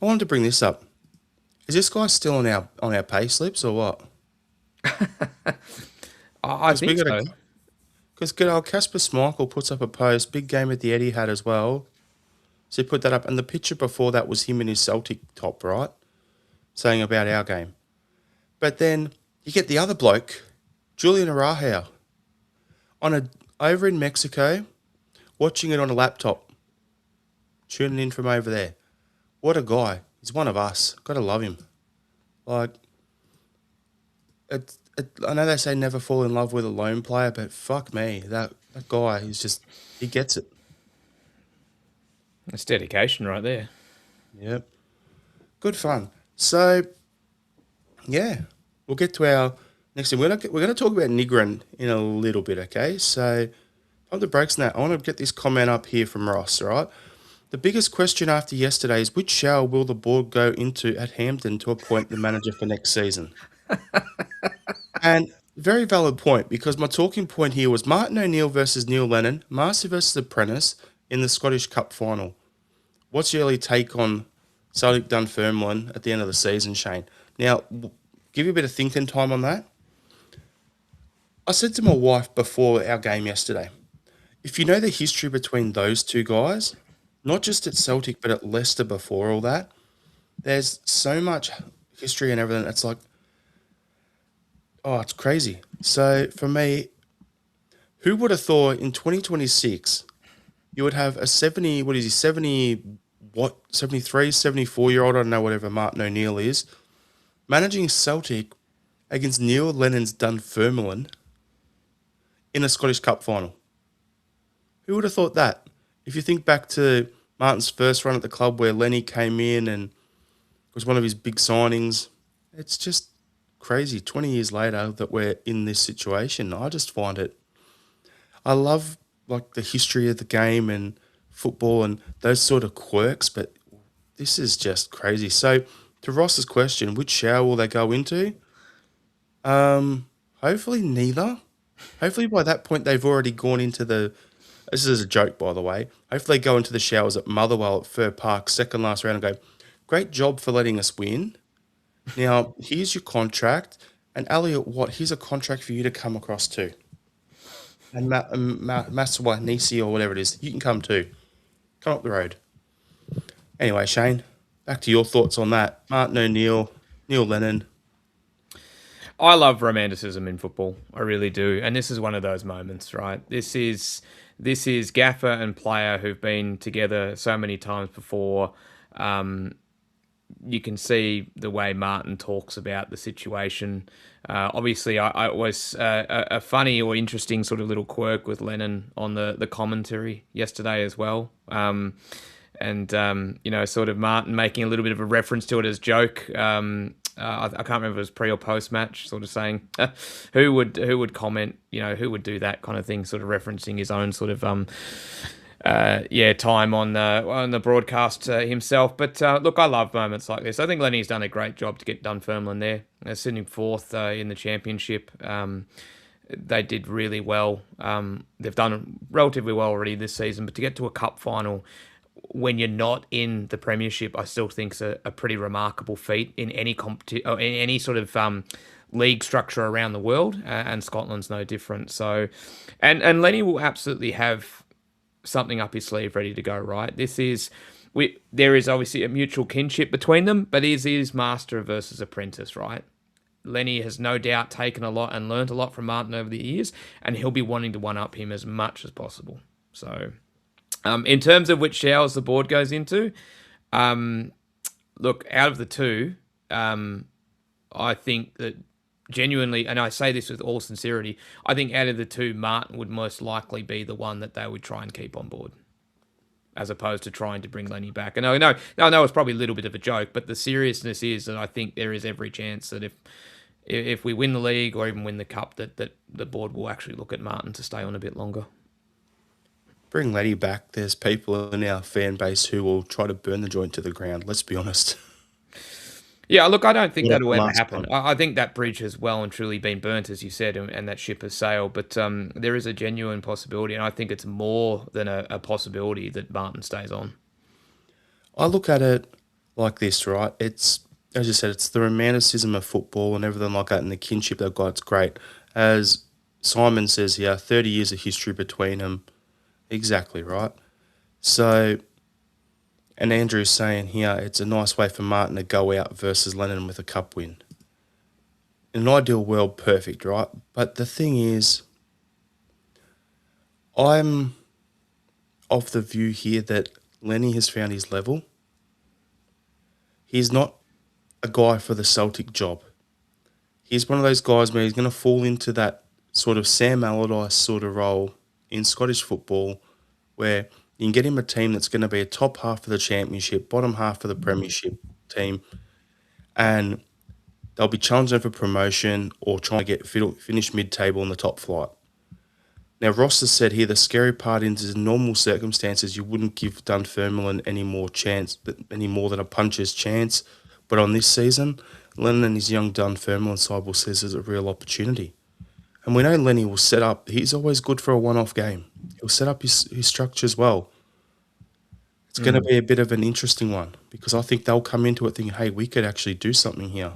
I wanted to bring this up. Is this guy still on our pay slips or what? I think so. Because good old Casper Schmeichel puts up a post, big game at the Etihad as well. So he put that up, and the picture before that was him in his Celtic top, right? Saying about our game. But then you get the other bloke, Julian Araujo, over in Mexico, watching it on a laptop, tuning in from over there. What a guy. He's one of us. Got to love him. Like, I know they say never fall in love with a lone player, but fuck me, that guy is just, he gets it. That's dedication right there. Yep. Good fun. So, yeah, we'll get to our next thing. We're going to talk about Nigran in a little bit, okay? So, On the breaks now, I want to get this comment up here from Ross, all right? The biggest question after yesterday is which shower will the board go into at Hampden to appoint the manager for next season? And very valid point, because my talking point here was Martin O'Neill versus Neil Lennon, Marcy versus Apprentice in the Scottish Cup final. What's your early take on Celtic Dunfermline at the end of the season, Shane? Now, give you a bit of thinking time on that. I said to my wife before our game yesterday, if you know the history between those two guys, not just at Celtic, but at Leicester before all that, there's so much history and everything. It's like, oh, it's crazy. So for me, who would have thought in 2026 you would have a 70, what is he, 70, what, 73, 74-year-old, I don't know, whatever Martin O'Neill is, managing Celtic against Neil Lennon's Dunfermline in a Scottish Cup final? Who would have thought that? If you think back to Martin's first run at the club where Lenny came in and was one of his big signings, it's just crazy 20 years later that we're in this situation. I just find it, I love like the history of the game and football and those sort of quirks, but this is just crazy. So to Ross's question, which shower will they go into? Hopefully neither. Hopefully by that point they've already gone into the, this is a joke by the way, hopefully they go into the showers at Motherwell at Fir Park, second last round, and go, great job for letting us win. Now, here's your contract. And Elliot Watt, here's a contract for you to come across too. And Masawa Nisi or whatever it is, you can come too. Come up the road. Anyway, Shane, back to your thoughts on that. Martin O'Neill, Neil Lennon. I love romanticism in football. I really do. And this is one of those moments, right? This is gaffer and player who've been together so many times before. You can see the way Martin talks about the situation. Obviously, I was a funny or interesting sort of little quirk with Lennon on the commentary yesterday as well. Sort of Martin making a little bit of a reference to it as joke. I can't remember if it was pre or post match, sort of saying who would comment, who would do that kind of thing, sort of referencing his own sort of time on the broadcast himself. But look, I love moments like this. I think Lenny's done a great job to get Dunfermline there. They're sitting fourth in the championship. They did really well. They've done relatively well already this season, but to get to a cup final when you're not in the premiership, I still think is a pretty remarkable feat in any in any sort of league structure around the world, and Scotland's no different. So, and Lenny will absolutely have something up his sleeve ready to go, right? There is obviously a mutual kinship between them, but it is master versus apprentice, right? Lenny has no doubt taken a lot and learnt a lot from Martin over the years, and he'll be wanting to one-up him as much as possible. So, in terms of which showers the board goes into, look, out of the two, I think that genuinely, and I say this with all sincerity, I think out of the two, Martin would most likely be the one that they would try and keep on board, as opposed to trying to bring Lenny back. And I know it's probably a little bit of a joke, but the seriousness is that I think there is every chance that if we win the league or even win the cup, that the board will actually look at Martin to stay on a bit longer. Bring Lenny back. There's people in our fan base who will try to burn the joint to the ground. Let's be honest. Yeah, look, I don't think that will ever happen. I think that bridge has well and truly been burnt, as you said, and that ship has sailed. But there is a genuine possibility, and I think it's more than a possibility that Martin stays on. I look at it like this, right? It's, as you said, it's the romanticism of football and everything like that, and the kinship they've got. It's great. As Simon says here, 30 years of history between them. Exactly, right? So, and Andrew's saying here, it's a nice way for Martin to go out versus Lennon with a cup win. In an ideal world, perfect, right? But the thing is, I'm of the view here that Lenny has found his level. He's not a guy for the Celtic job. He's one of those guys where he's going to fall into that sort of Sam Allardyce sort of role in Scottish football, where you can get him a team that's going to be a top half of the championship, bottom half of the premiership team, and they'll be challenging for promotion or trying to get finish mid-table in the top flight. Now, Ross has said here the scary part is in normal circumstances, you wouldn't give Dunfermline any more than a puncher's chance. But on this season, Lennon and his young Dunfermline side will see this as a real opportunity. And we know Lenny will set up, he's always good for a one-off game. He'll set up his structures well. It's going to be a bit of an interesting one because I think they'll come into it thinking, hey, we could actually do something here.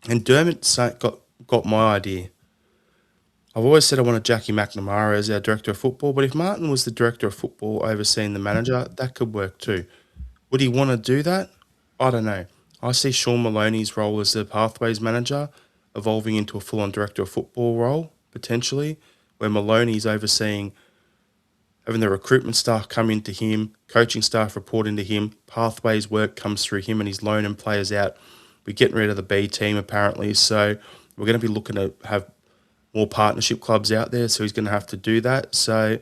And got my idea. I've always said I wanted Jackie McNamara as our director of football, but if Martin was the director of football overseeing the manager, that could work too. Would he want to do that? I don't know. I see Sean Maloney's role as the pathways manager evolving into a full-on director of football role, potentially, where Maloney's overseeing having the recruitment staff come into him, coaching staff report into him, pathways work comes through him and he's loaning players out. We're getting rid of the B team apparently, so we're going to be looking to have more partnership clubs out there, so he's going to have to do that. So,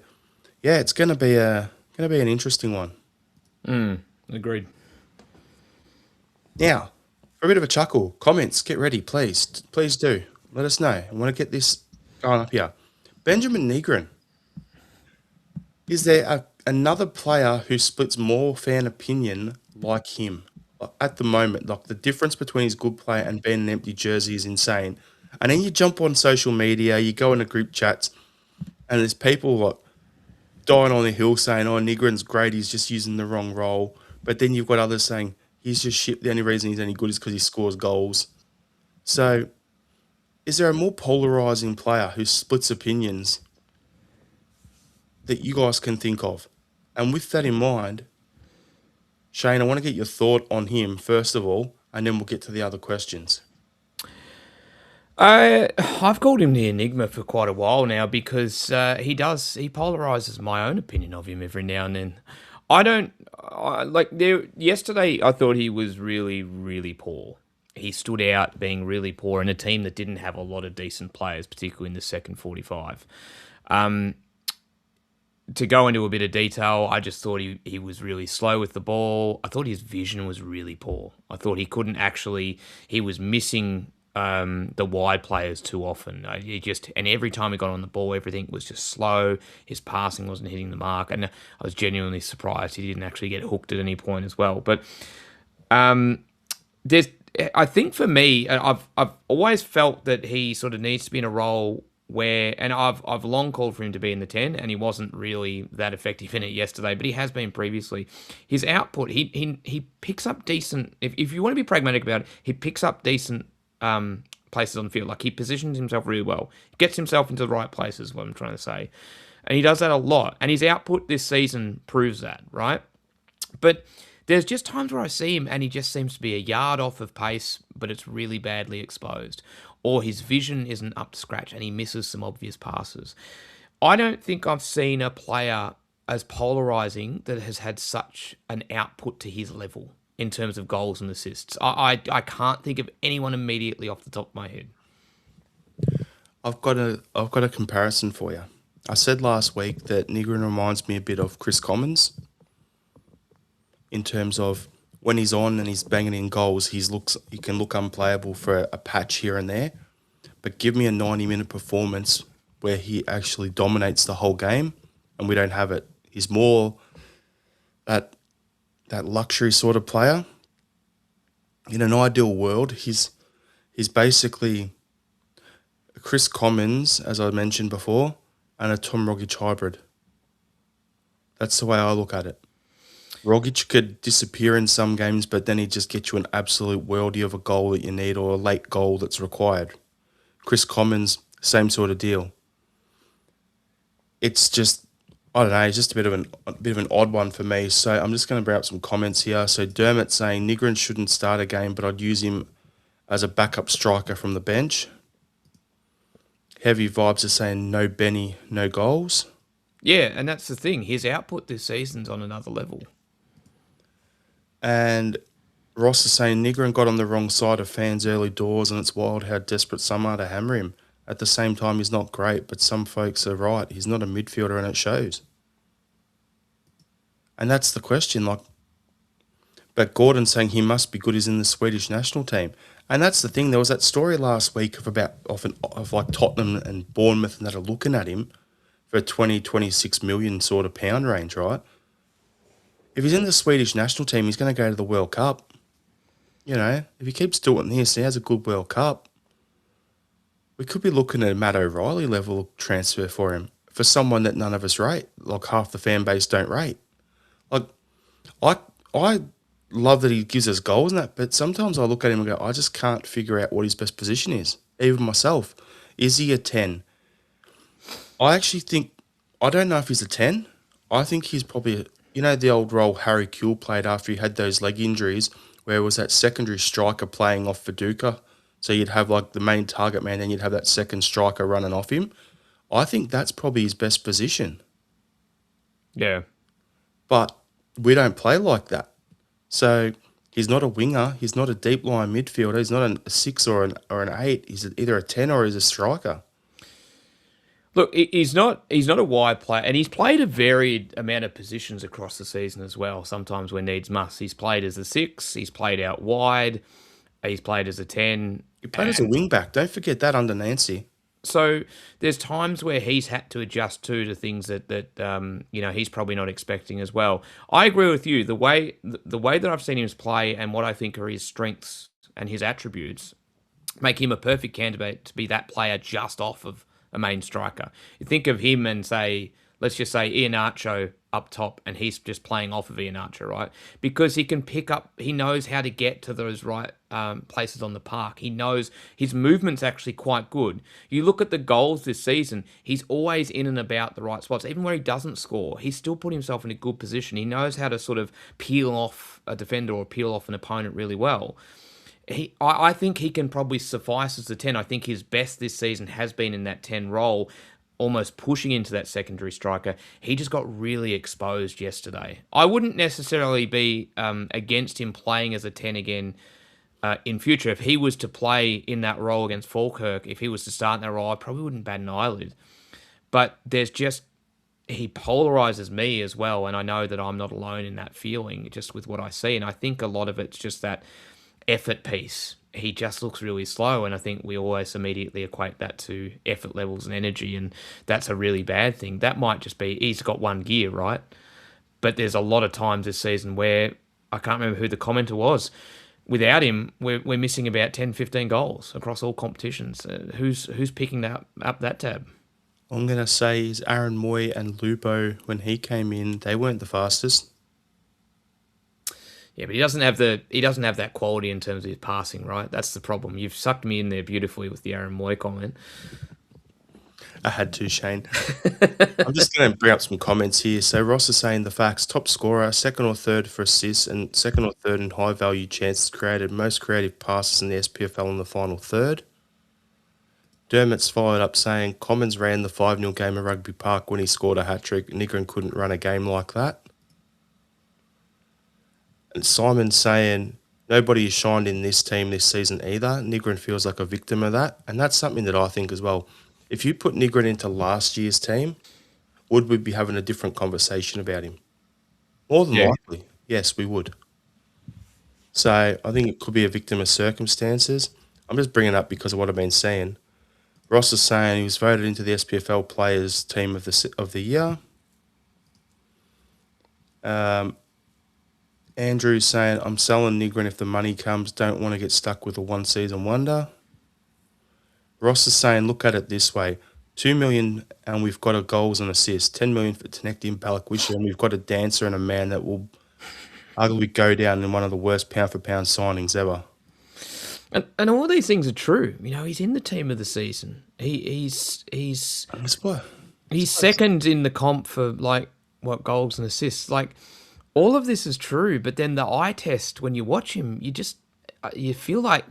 yeah, it's going to be an interesting one. Agreed. Now, for a bit of a chuckle, comments, get ready, please. Please do. Let us know. I want to get this going up here. Benjamin Negrin. Is there another player who splits more fan opinion like him? At the moment, like the difference between his good play and being an empty jersey is insane. And then you jump on social media, you go into group chats, and there's people like dying on the hill saying, oh, Nigrin's great, he's just using the wrong role. But then you've got others saying, he's just shit, the only reason he's any good is because he scores goals. So, is there a more polarising player who splits opinions that you guys can think of? And with that in mind, Shane, I want to get your thought on him first of all, and then we'll get to the other questions. I've called him the Enigma for quite a while now because he polarises my own opinion of him every now and then. Yesterday I thought he was really, really poor. He stood out being really poor in a team that didn't have a lot of decent players, particularly in the second 45. To go into a bit of detail, I just thought he was really slow with the ball. I thought his vision was really poor. I thought he was missing the wide players too often. And every time he got on the ball, everything was just slow. His passing wasn't hitting the mark, and I was genuinely surprised he didn't actually get hooked at any point as well. But I think for me, I've always felt that he sort of needs to be in a role where, and I've long called for him to be in the 10, and he wasn't really that effective in it yesterday, but he has been previously. His output, he picks up decent. If you want to be pragmatic about it, he picks up decent places on the field. Like, he positions himself really well, gets himself into the right places, is what I'm trying to say. And he does that a lot. And his output this season proves that, right? But there's just times where I see him and he just seems to be a yard off of pace, but it's really badly exposed. Or his vision isn't up to scratch and he misses some obvious passes. I don't think I've seen a player as polarising that has had such an output to his level in terms of goals and assists. I can't think of anyone immediately off the top of my head. I've got a comparison for you. I said last week that Nigrin reminds me a bit of Chris Commons in terms of when he's on and he's banging in goals, he can look unplayable for a patch here and there. But give me a 90-minute performance where he actually dominates the whole game, and we don't have it. He's more that luxury sort of player. In an ideal world, he's basically a Chris Commons, as I mentioned before, and a Tom Rogic hybrid. That's the way I look at it. Rogic could disappear in some games, but then he'd just get you an absolute worldie of a goal that you need or a late goal that's required. Chris Commons, same sort of deal. It's just, I don't know, it's just a bit of an odd one for me. So I'm just going to bring up some comments here. So Dermot saying Nigrin shouldn't start a game, but I'd use him as a backup striker from the bench. Heavy Vibes are saying no Benny, no goals. Yeah, and that's the thing. His output this season's on another level. And Ross is saying Nigrin got on the wrong side of fans early doors, and it's wild how desperate some are to hammer him. At the same time, he's not great, but some folks are right. He's not a midfielder, and it shows. And that's the question. But But Gordon's saying he must be good. He's in the Swedish national team. And that's the thing. There was that story last week of like Tottenham and Bournemouth and that are looking at him for a 26 million sort of pound range, right? If he's in the Swedish national team, he's going to go to the World Cup. You know, if he keeps doing this, he has a good World Cup. We could be looking at a Matt O'Reilly level transfer for him, for someone that none of us rate, like half the fan base don't rate. Like, I love that he gives us goals and that, but sometimes I look at him and go, I just can't figure out what his best position is. Even myself. Is he a 10? I actually think, I don't know if he's a 10. I think he's probably, you know, the old role Harry Kewell played after he had those leg injuries, where it was that secondary striker playing off Viduka. So you'd have like the main target man, and you'd have that second striker running off him. I think that's probably his best position. Yeah. But we don't play like that. So he's not a winger. He's not a deep line midfielder. He's not a 6 or an 8. He's either a 10 or he's a striker. Look, he's not a wide player, and he's played a varied amount of positions across the season as well. Sometimes when needs must, he's played as a 6. He's played out wide. He's played as a 10. He played as a wing back. Don't forget that under Nancy. So there's times where he's had to adjust to things that he's probably not expecting as well. I agree with you. The way that I've seen him play and what I think are his strengths and his attributes make him a perfect candidate to be that player just off of a main striker. You think of him and let's just say Iheanacho up top, and he's just playing off of Iheanacho, right? Because he can he knows how to get to those right places on the park. He knows his movement's actually quite good. You look at the goals this season, he's always in and about the right spots. Even where he doesn't score, he's still put himself in a good position. He knows how to sort of peel off a defender or peel off an opponent really well. I think he can probably suffice as a 10. I think his best this season has been in that 10 role, almost pushing into that secondary striker. He just got really exposed yesterday. I wouldn't necessarily be against him playing as a 10 again in future. If he was to play in that role against Falkirk, if he was to start in that role, I probably wouldn't bat an eyelid. But he polarizes me as well, and I know that I'm not alone in that feeling just with what I see. And I think a lot of it's just that effort piece. He just looks really slow, and I think we always immediately equate that to effort levels and energy, and that's a really bad thing. That might just be he's got one gear, right? But there's a lot of times this season where I can't remember who the commenter was. Without him, we're missing about 10, 15 goals across all competitions. Who's picking up that tab? I'm going to say is Aaron Moy and Lupo, when he came in, they weren't the fastest. Yeah, but he doesn't have that quality in terms of his passing, right? That's the problem. You've sucked me in there beautifully with the Aaron Moy comment. I had to, Shane. I'm just going to bring up some comments here. So Ross is saying the facts: top scorer, second or third for assists, and second or third in high value chances created, most creative passes in the SPFL in the final third. Dermot's followed up saying Commons ran the 5-0 game at Rugby Park when he scored a hat-trick. Nigran couldn't run a game like that. And Simon's saying nobody has shined in this team this season either. Nigran feels like a victim of that. And that's something that I think as well. If you put Nigran into last year's team, would we be having a different conversation about him? More than likely, yes, we would. So I think it could be a victim of circumstances. I'm just bringing it up because of what I've been saying. Ross is saying he was voted into the SPFL Players Team of the Year. Andrew's saying, I'm selling Nigran if the money comes. Don't want to get stuck with a one-season wonder. Ross is saying, look at it this way. 2 million and we've got a goals and assists. 10 million for Tenecti and Palakwisha, and we've got a dancer and a man that will arguably go down in one of the worst pound-for-pound signings ever. And all these things are true. You know, he's in the team of the season. He's second in the comp for goals and assists. All of this is true, but then the eye test when you watch him, you feel like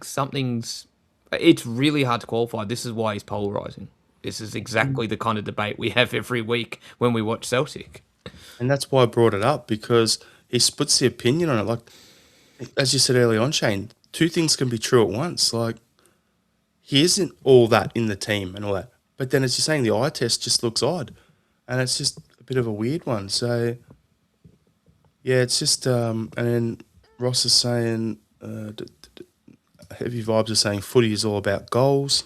it's really hard to qualify. This is why he's polarizing. This is exactly the kind of debate we have every week when we watch Celtic. And that's why I brought it up, because he splits the opinion on it. Like, as you said early on, Shane, two things can be true at once. Like, he isn't all that in the team and all that. But then, as you're saying, the eye test just looks odd. And it's just a bit of a weird one. So, yeah, it's just... and then Ross is saying, Heavy Vibes is saying footy is all about goals.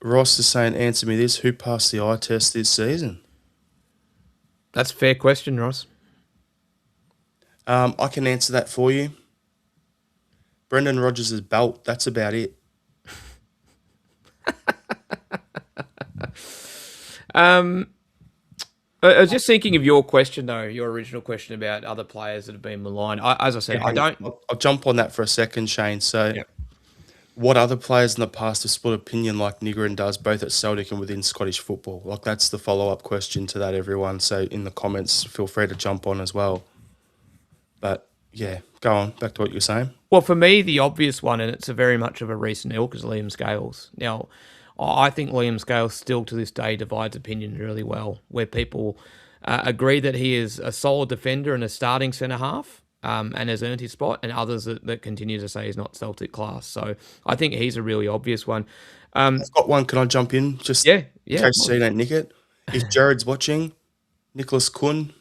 Ross is saying, answer me this, who passed the eye test this season? That's a fair question, Ross. I can answer that for you. Brendan Rodgers' belt, that's about it. I was just thinking of your question, though, your original question about other players that have been maligned. As I said, I don't. I'll jump on that for a second, Shane. So, Yep. what other players in the past have split opinion like Niggerin does, both at Celtic and within Scottish football? Like, that's the follow-up question to that, everyone. So, in the comments, feel free to jump on as well. But, yeah, go on. Back to what you were saying. Well, for me, the obvious one, and it's a very much of a recent ilk, is Liam Scales. Now, I think Liam Scales still to this day divides opinion really well, where people agree that he is a solid defender and a starting centre half and has earned his spot, and others that continue to say he's not Celtic class. So I think he's a really obvious one. I've got one. Can I jump in? Just Yeah. in case you don't nick it. If Jared's watching, Nicholas Kuhn.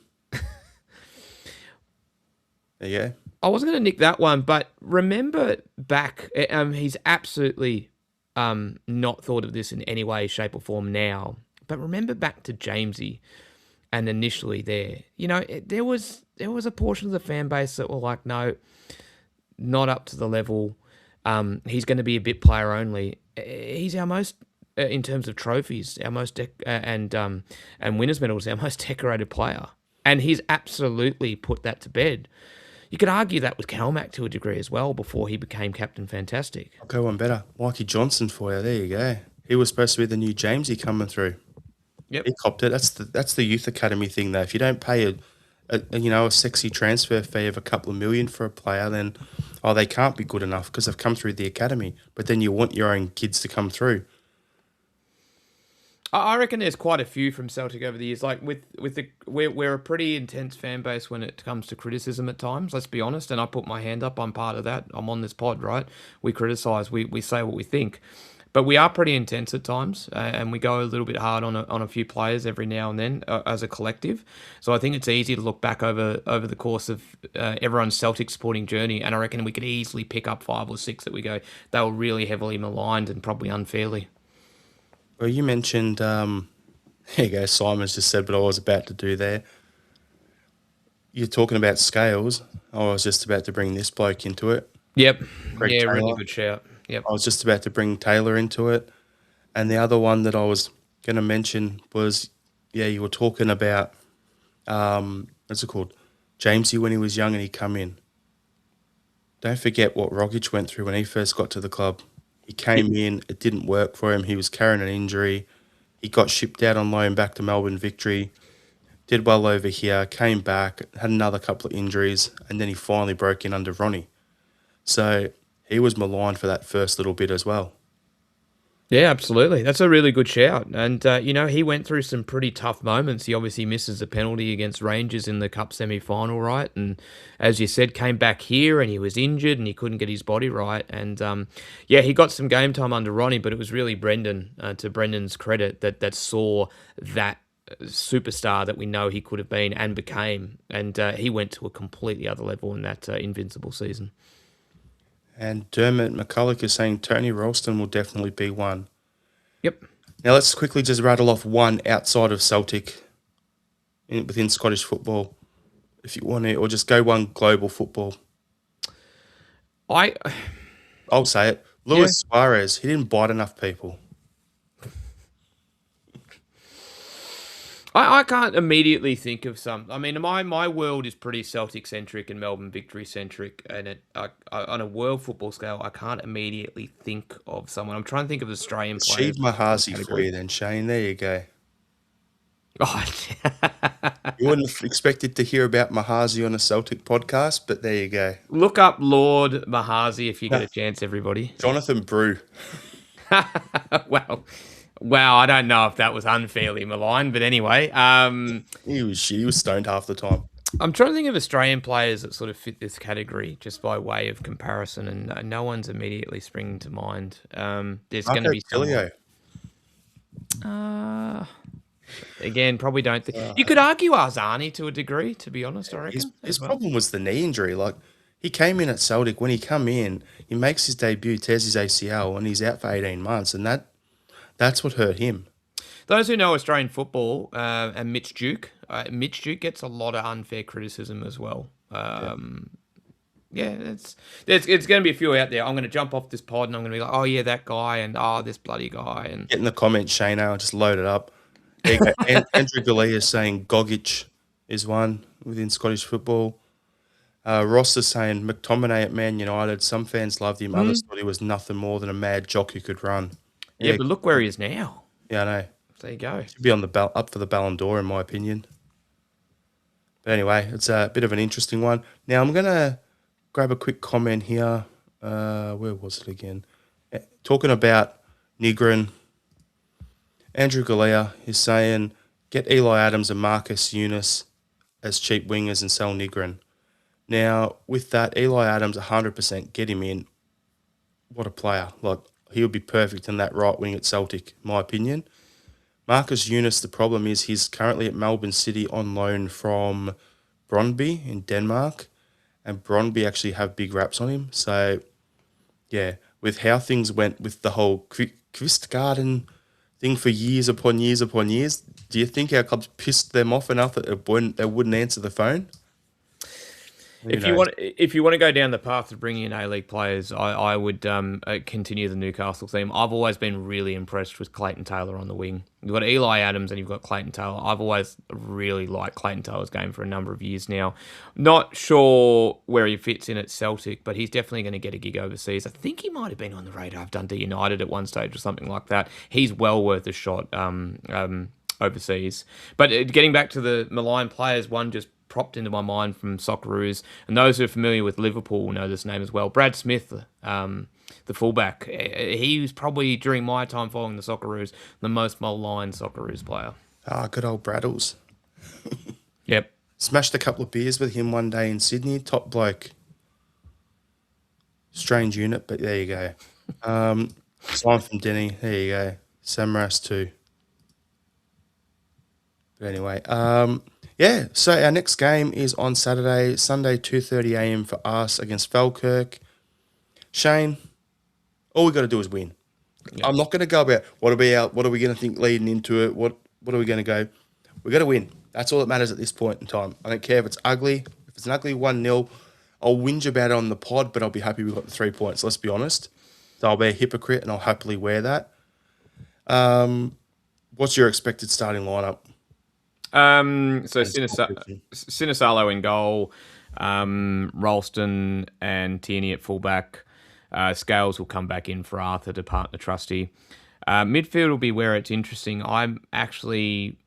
There you go. I wasn't going to nick that one, but remember back, he's absolutely not thought of this in any way, shape, or form now. But remember back to Jamesy, and initially there, there was a portion of the fan base that were like, no, not up to the level. He's going to be a bit player only. He's our most, in terms of trophies, our most and winners' medals, our most decorated player, and he's absolutely put that to bed. You could argue that with Calmac to a degree as well before he became Captain Fantastic. I'll go one better. Mikey Johnson for you. There you go. He was supposed to be the new Jamesy coming through. Yep. He copped it. That's the youth academy thing, though. If you don't pay a sexy transfer fee of a couple of million for a player, then they can't be good enough because they've come through the academy. But then you want your own kids to come through. I reckon there's quite a few from Celtic over the years. Like we're a pretty intense fan base when it comes to criticism at times. Let's be honest, and I put my hand up. I'm part of that. I'm on this pod, right? We criticise. We say what we think, but we are pretty intense at times, and we go a little bit hard on a few players every now and then as a collective. So I think it's easy to look back over the course of everyone's Celtic supporting journey, and I reckon we could easily pick up 5 or 6 that we go they were really heavily maligned and probably unfairly. Well, you mentioned, there you go, Simon's just said, but I was about to do there. You're talking about Scales. I was just about to bring this bloke into it. Yep. Greg yeah, Taylor. Really good shout. Yep. I was just about to bring Taylor into it. And the other one that I was going to mention was, you were talking about, what's it called? Jamesy when he was young and he come in. Don't forget what Rogic went through when he first got to the club. He came in, it didn't work for him. He was carrying an injury. He got shipped out on loan back to Melbourne Victory, did well over here, came back, had another couple of injuries, and then he finally broke in under Ronnie. So he was maligned for that first little bit as well. Yeah, absolutely. That's a really good shout. And, he went through some pretty tough moments. He obviously misses a penalty against Rangers in the Cup semi-final, right? And as you said, came back here and he was injured and he couldn't get his body right. And, he got some game time under Ronnie, but it was really Brendan, to Brendan's credit, that saw that superstar that we know he could have been and became. And he went to a completely other level in that invincible season. And Dermot McCulloch is saying Tony Ralston will definitely be one. Yep. Now let's quickly just rattle off one outside of Celtic within Scottish football, if you want to, or just go one global football. I'll say it. Luis Suarez, he didn't bite enough people. I can't immediately think of some. I mean, my world is pretty Celtic-centric and Melbourne Victory-centric, and on a world football scale, I can't immediately think of someone. I'm trying to think of Australian players. Sheed Mahazi for you then, Shane. There you go. Oh, you wouldn't have expected to hear about Mahazi on a Celtic podcast, but there you go. Look up Lord Mahazi if you get a chance, everybody. Jonathan Brew. Wow, I don't know if that was unfairly maligned, but anyway. He was stoned half the time. I'm trying to think of Australian players that sort of fit this category just by way of comparison, and no one's immediately springing to mind. There's going to be Filio. Again, probably don't think you could argue Arzani to a degree, to be honest, I His reckon, his as well. problem was the knee injury. Like he came in at Celtic. When he come in, he makes his debut, tears his ACL, and he's out for 18 months, and that's what hurt him. Those who know Australian football and Mitch Duke gets a lot of unfair criticism as well. Yeah. Yeah, it's going to be a few out there. I'm going to jump off this pod and I'm going to be like, oh yeah, that guy, and oh this bloody guy, and Get in the comments, Shane. I'll just load it up. There you go. Andrew Galea is saying Gogic is one within Scottish football. Ross is saying McTominay at Man United. Some fans loved him. Others thought he was nothing more than a mad jock who could run. yeah, but look where he is now. Yeah, I know. There you go. Should be on the up for the Ballon d'Or, in my opinion. But anyway, it's a bit of an interesting one. Now I'm gonna grab a quick comment here. Where was it again? Talking about Nigrin. Andrew Galea is saying, get Eli Adams and Marcus Eunice as cheap wingers and sell Nigrin. Now, with that, Eli Adams, 100%, get him in. What a player. Like, he would be perfect in that right wing at Celtic, in my opinion. Marcus Eunice, the problem is he's currently at Melbourne City on loan from Brøndby in Denmark, and Brøndby actually have big raps on him. So, yeah, with how things went with the whole Kvistgarden thing for years upon years upon years, do you think our clubs pissed them off enough that they wouldn't answer the phone? If you want to go down the path of bringing in A-League players, I would continue the Newcastle theme. I've always been really impressed with Clayton Taylor on the wing. You've got Eli Adams and you've got Clayton Taylor. I've always really liked Clayton Taylor's game for a number of years now. Not sure where he fits in at Celtic, but he's definitely going to get a gig overseas. I think he might have been on the radar of Dundee United at one stage or something like that. He's well worth a shot overseas. But getting back to the Malayan players, one just propped into my mind from Socceroos, and those who are familiar with Liverpool will know this name as well. Brad Smith, the fullback, he was probably, during my time following the Socceroos, the most maligned Socceroos player. Good old Braddles. Yep. Smashed a couple of beers with him one day in Sydney. Top bloke. Strange unit, but there you go. Simon from Denny, there you go. Samras too. But anyway, yeah, so our next game is on Sunday, 2:30 a.m. for us against Falkirk. Shane, all we got to do is win. Yep. I'm not going to go about what are we going to think leading into it. What are we going to go? We got to win. That's all that matters at this point in time. I don't care if it's ugly. If it's an ugly 1-0, I'll whinge about it on the pod, but I'll be happy we got the 3 points. Let's be honest. So I'll be a hypocrite and I'll happily wear that. What's your expected starting lineup? So Sinisalo in goal, Ralston and Tierney at fullback. Scales will come back in for Arthur to partner Trusty. Midfield will be where it's interesting. I'm actually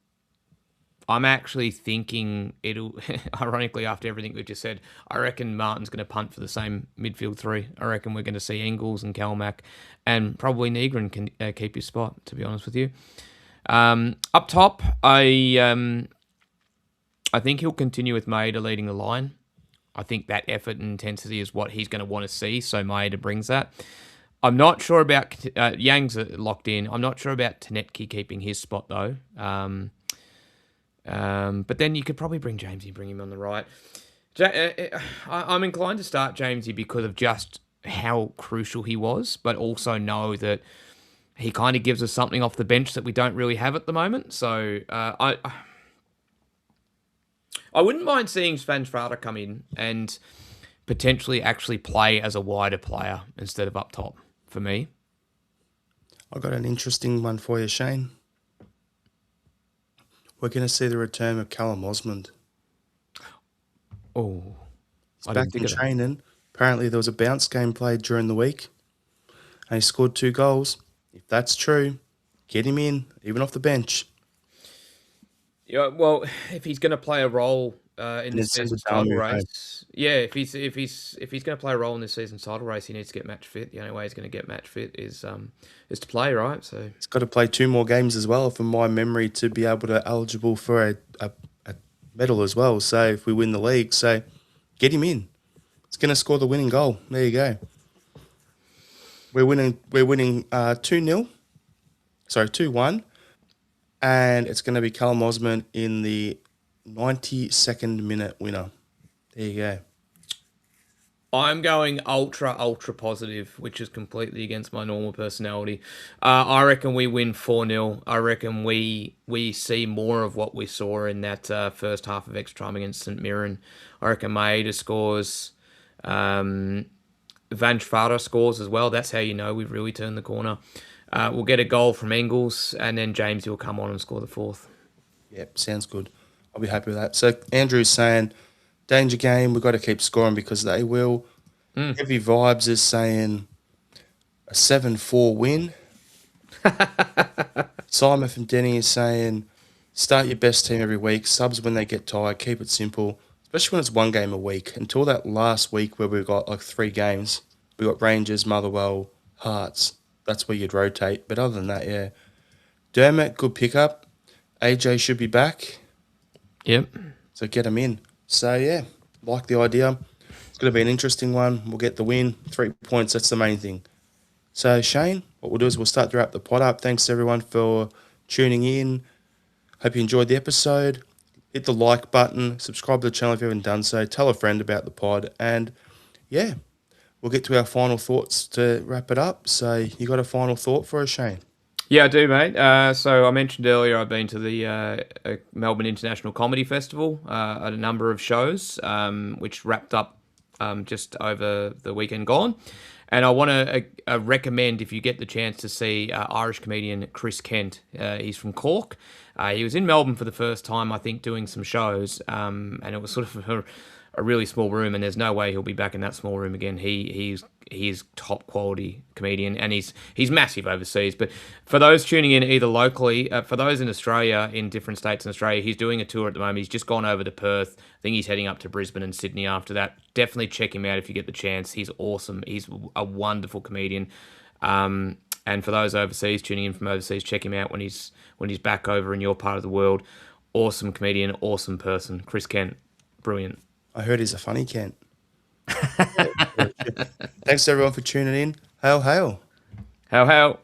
thinking it'll, ironically, after everything we've just said, I reckon Martin's going to punt for the same midfield three. I reckon we're going to see Engels and Kalmack, and probably Nigrin can keep his spot, to be honest with you. Up top, I think he'll continue with Maeda leading the line. I think that effort and intensity is what he's going to want to see, so Maeda brings that. I'm not sure about Yang's locked in. I'm not sure about Tanetki keeping his spot though. But then you could probably bring Jamesy, bring him on the right. I'm inclined to start Jamesy because of just how crucial he was, but also know that he kind of gives us something off the bench that we don't really have at the moment. So I wouldn't mind seeing Svan Schrader come in and potentially actually play as a wider player instead of up top for me. I got an interesting one for you, Shane. We're going to see the return of Callum Osmond. Oh, he's back in training. Apparently there was a bounce game played during the week and he scored 2 goals. If that's true, get him in, even off the bench. Yeah, well, if he's going to play a role in this season's title race, if he's going to play a role in this season's title race, he needs to get match fit. The only way he's going to get match fit is to play, right? So he's got to play 2 more games as well, from my memory, to be able to eligible for a medal as well. So if we win the league, so get him in. It's going to score the winning goal. There you go. We're winning 2-0. Sorry, 2-1. And it's going to be Callum Osmond in the 92nd minute winner. There you go. I'm going ultra positive, which is completely against my normal personality. I reckon we win 4-0. I reckon we see more of what we saw in that first half of extra time against St Mirren. I reckon Maeda scores. Van Schvader scores as well. That's how you know we've really turned the corner. We'll get a goal from Engels, and then James will come on and score the fourth. Yep, sounds good. I'll be happy with that. So Andrew's saying, danger game, we've got to keep scoring because they will. Heavy Vibes is saying a 7-4 win. Simon from Denny is saying, start your best team every week. Subs when they get tired. Keep it simple, especially when it's one game a week. Until that last week where we've got like 3 games. We've got Rangers, Motherwell, Hearts. That's where you'd rotate. But other than that, yeah. Dermot, good pickup. AJ should be back. Yep. So get him in. So, yeah, like the idea. It's going to be an interesting one. We'll get the win. 3 points, that's the main thing. So, Shane, what we'll do is we'll start to wrap the pod up. Thanks, everyone, for tuning in. Hope you enjoyed the episode. Hit the like button. Subscribe to the channel if you haven't done so. Tell a friend about the pod. And, yeah, we'll get to our final thoughts to wrap it up. So, you got a final thought for us, Shane? Yeah, I do, mate. So I mentioned earlier I've been to the Melbourne International Comedy Festival at a number of shows, which wrapped up just over the weekend gone. And I want to recommend, if you get the chance to see Irish comedian Chris Kent. He's from Cork. He was in Melbourne for the first time, I think, doing some shows. And it was sort of a really small room, and there's no way he'll be back in that small room again. He's top quality comedian, and he's massive overseas. But for those tuning in either locally, for those in Australia, in different states in Australia, he's doing a tour at the moment. He's just gone over to Perth. I think he's heading up to Brisbane and Sydney after that. Definitely check him out if you get the chance. He's awesome. He's a wonderful comedian. And for those overseas tuning in from overseas, check him out when he's back over in your part of the world. Awesome comedian, awesome person. Chris Kent, brilliant. I heard he's a funny Kent. Thanks, everyone, for tuning in. Hail, hail. Hail, hail.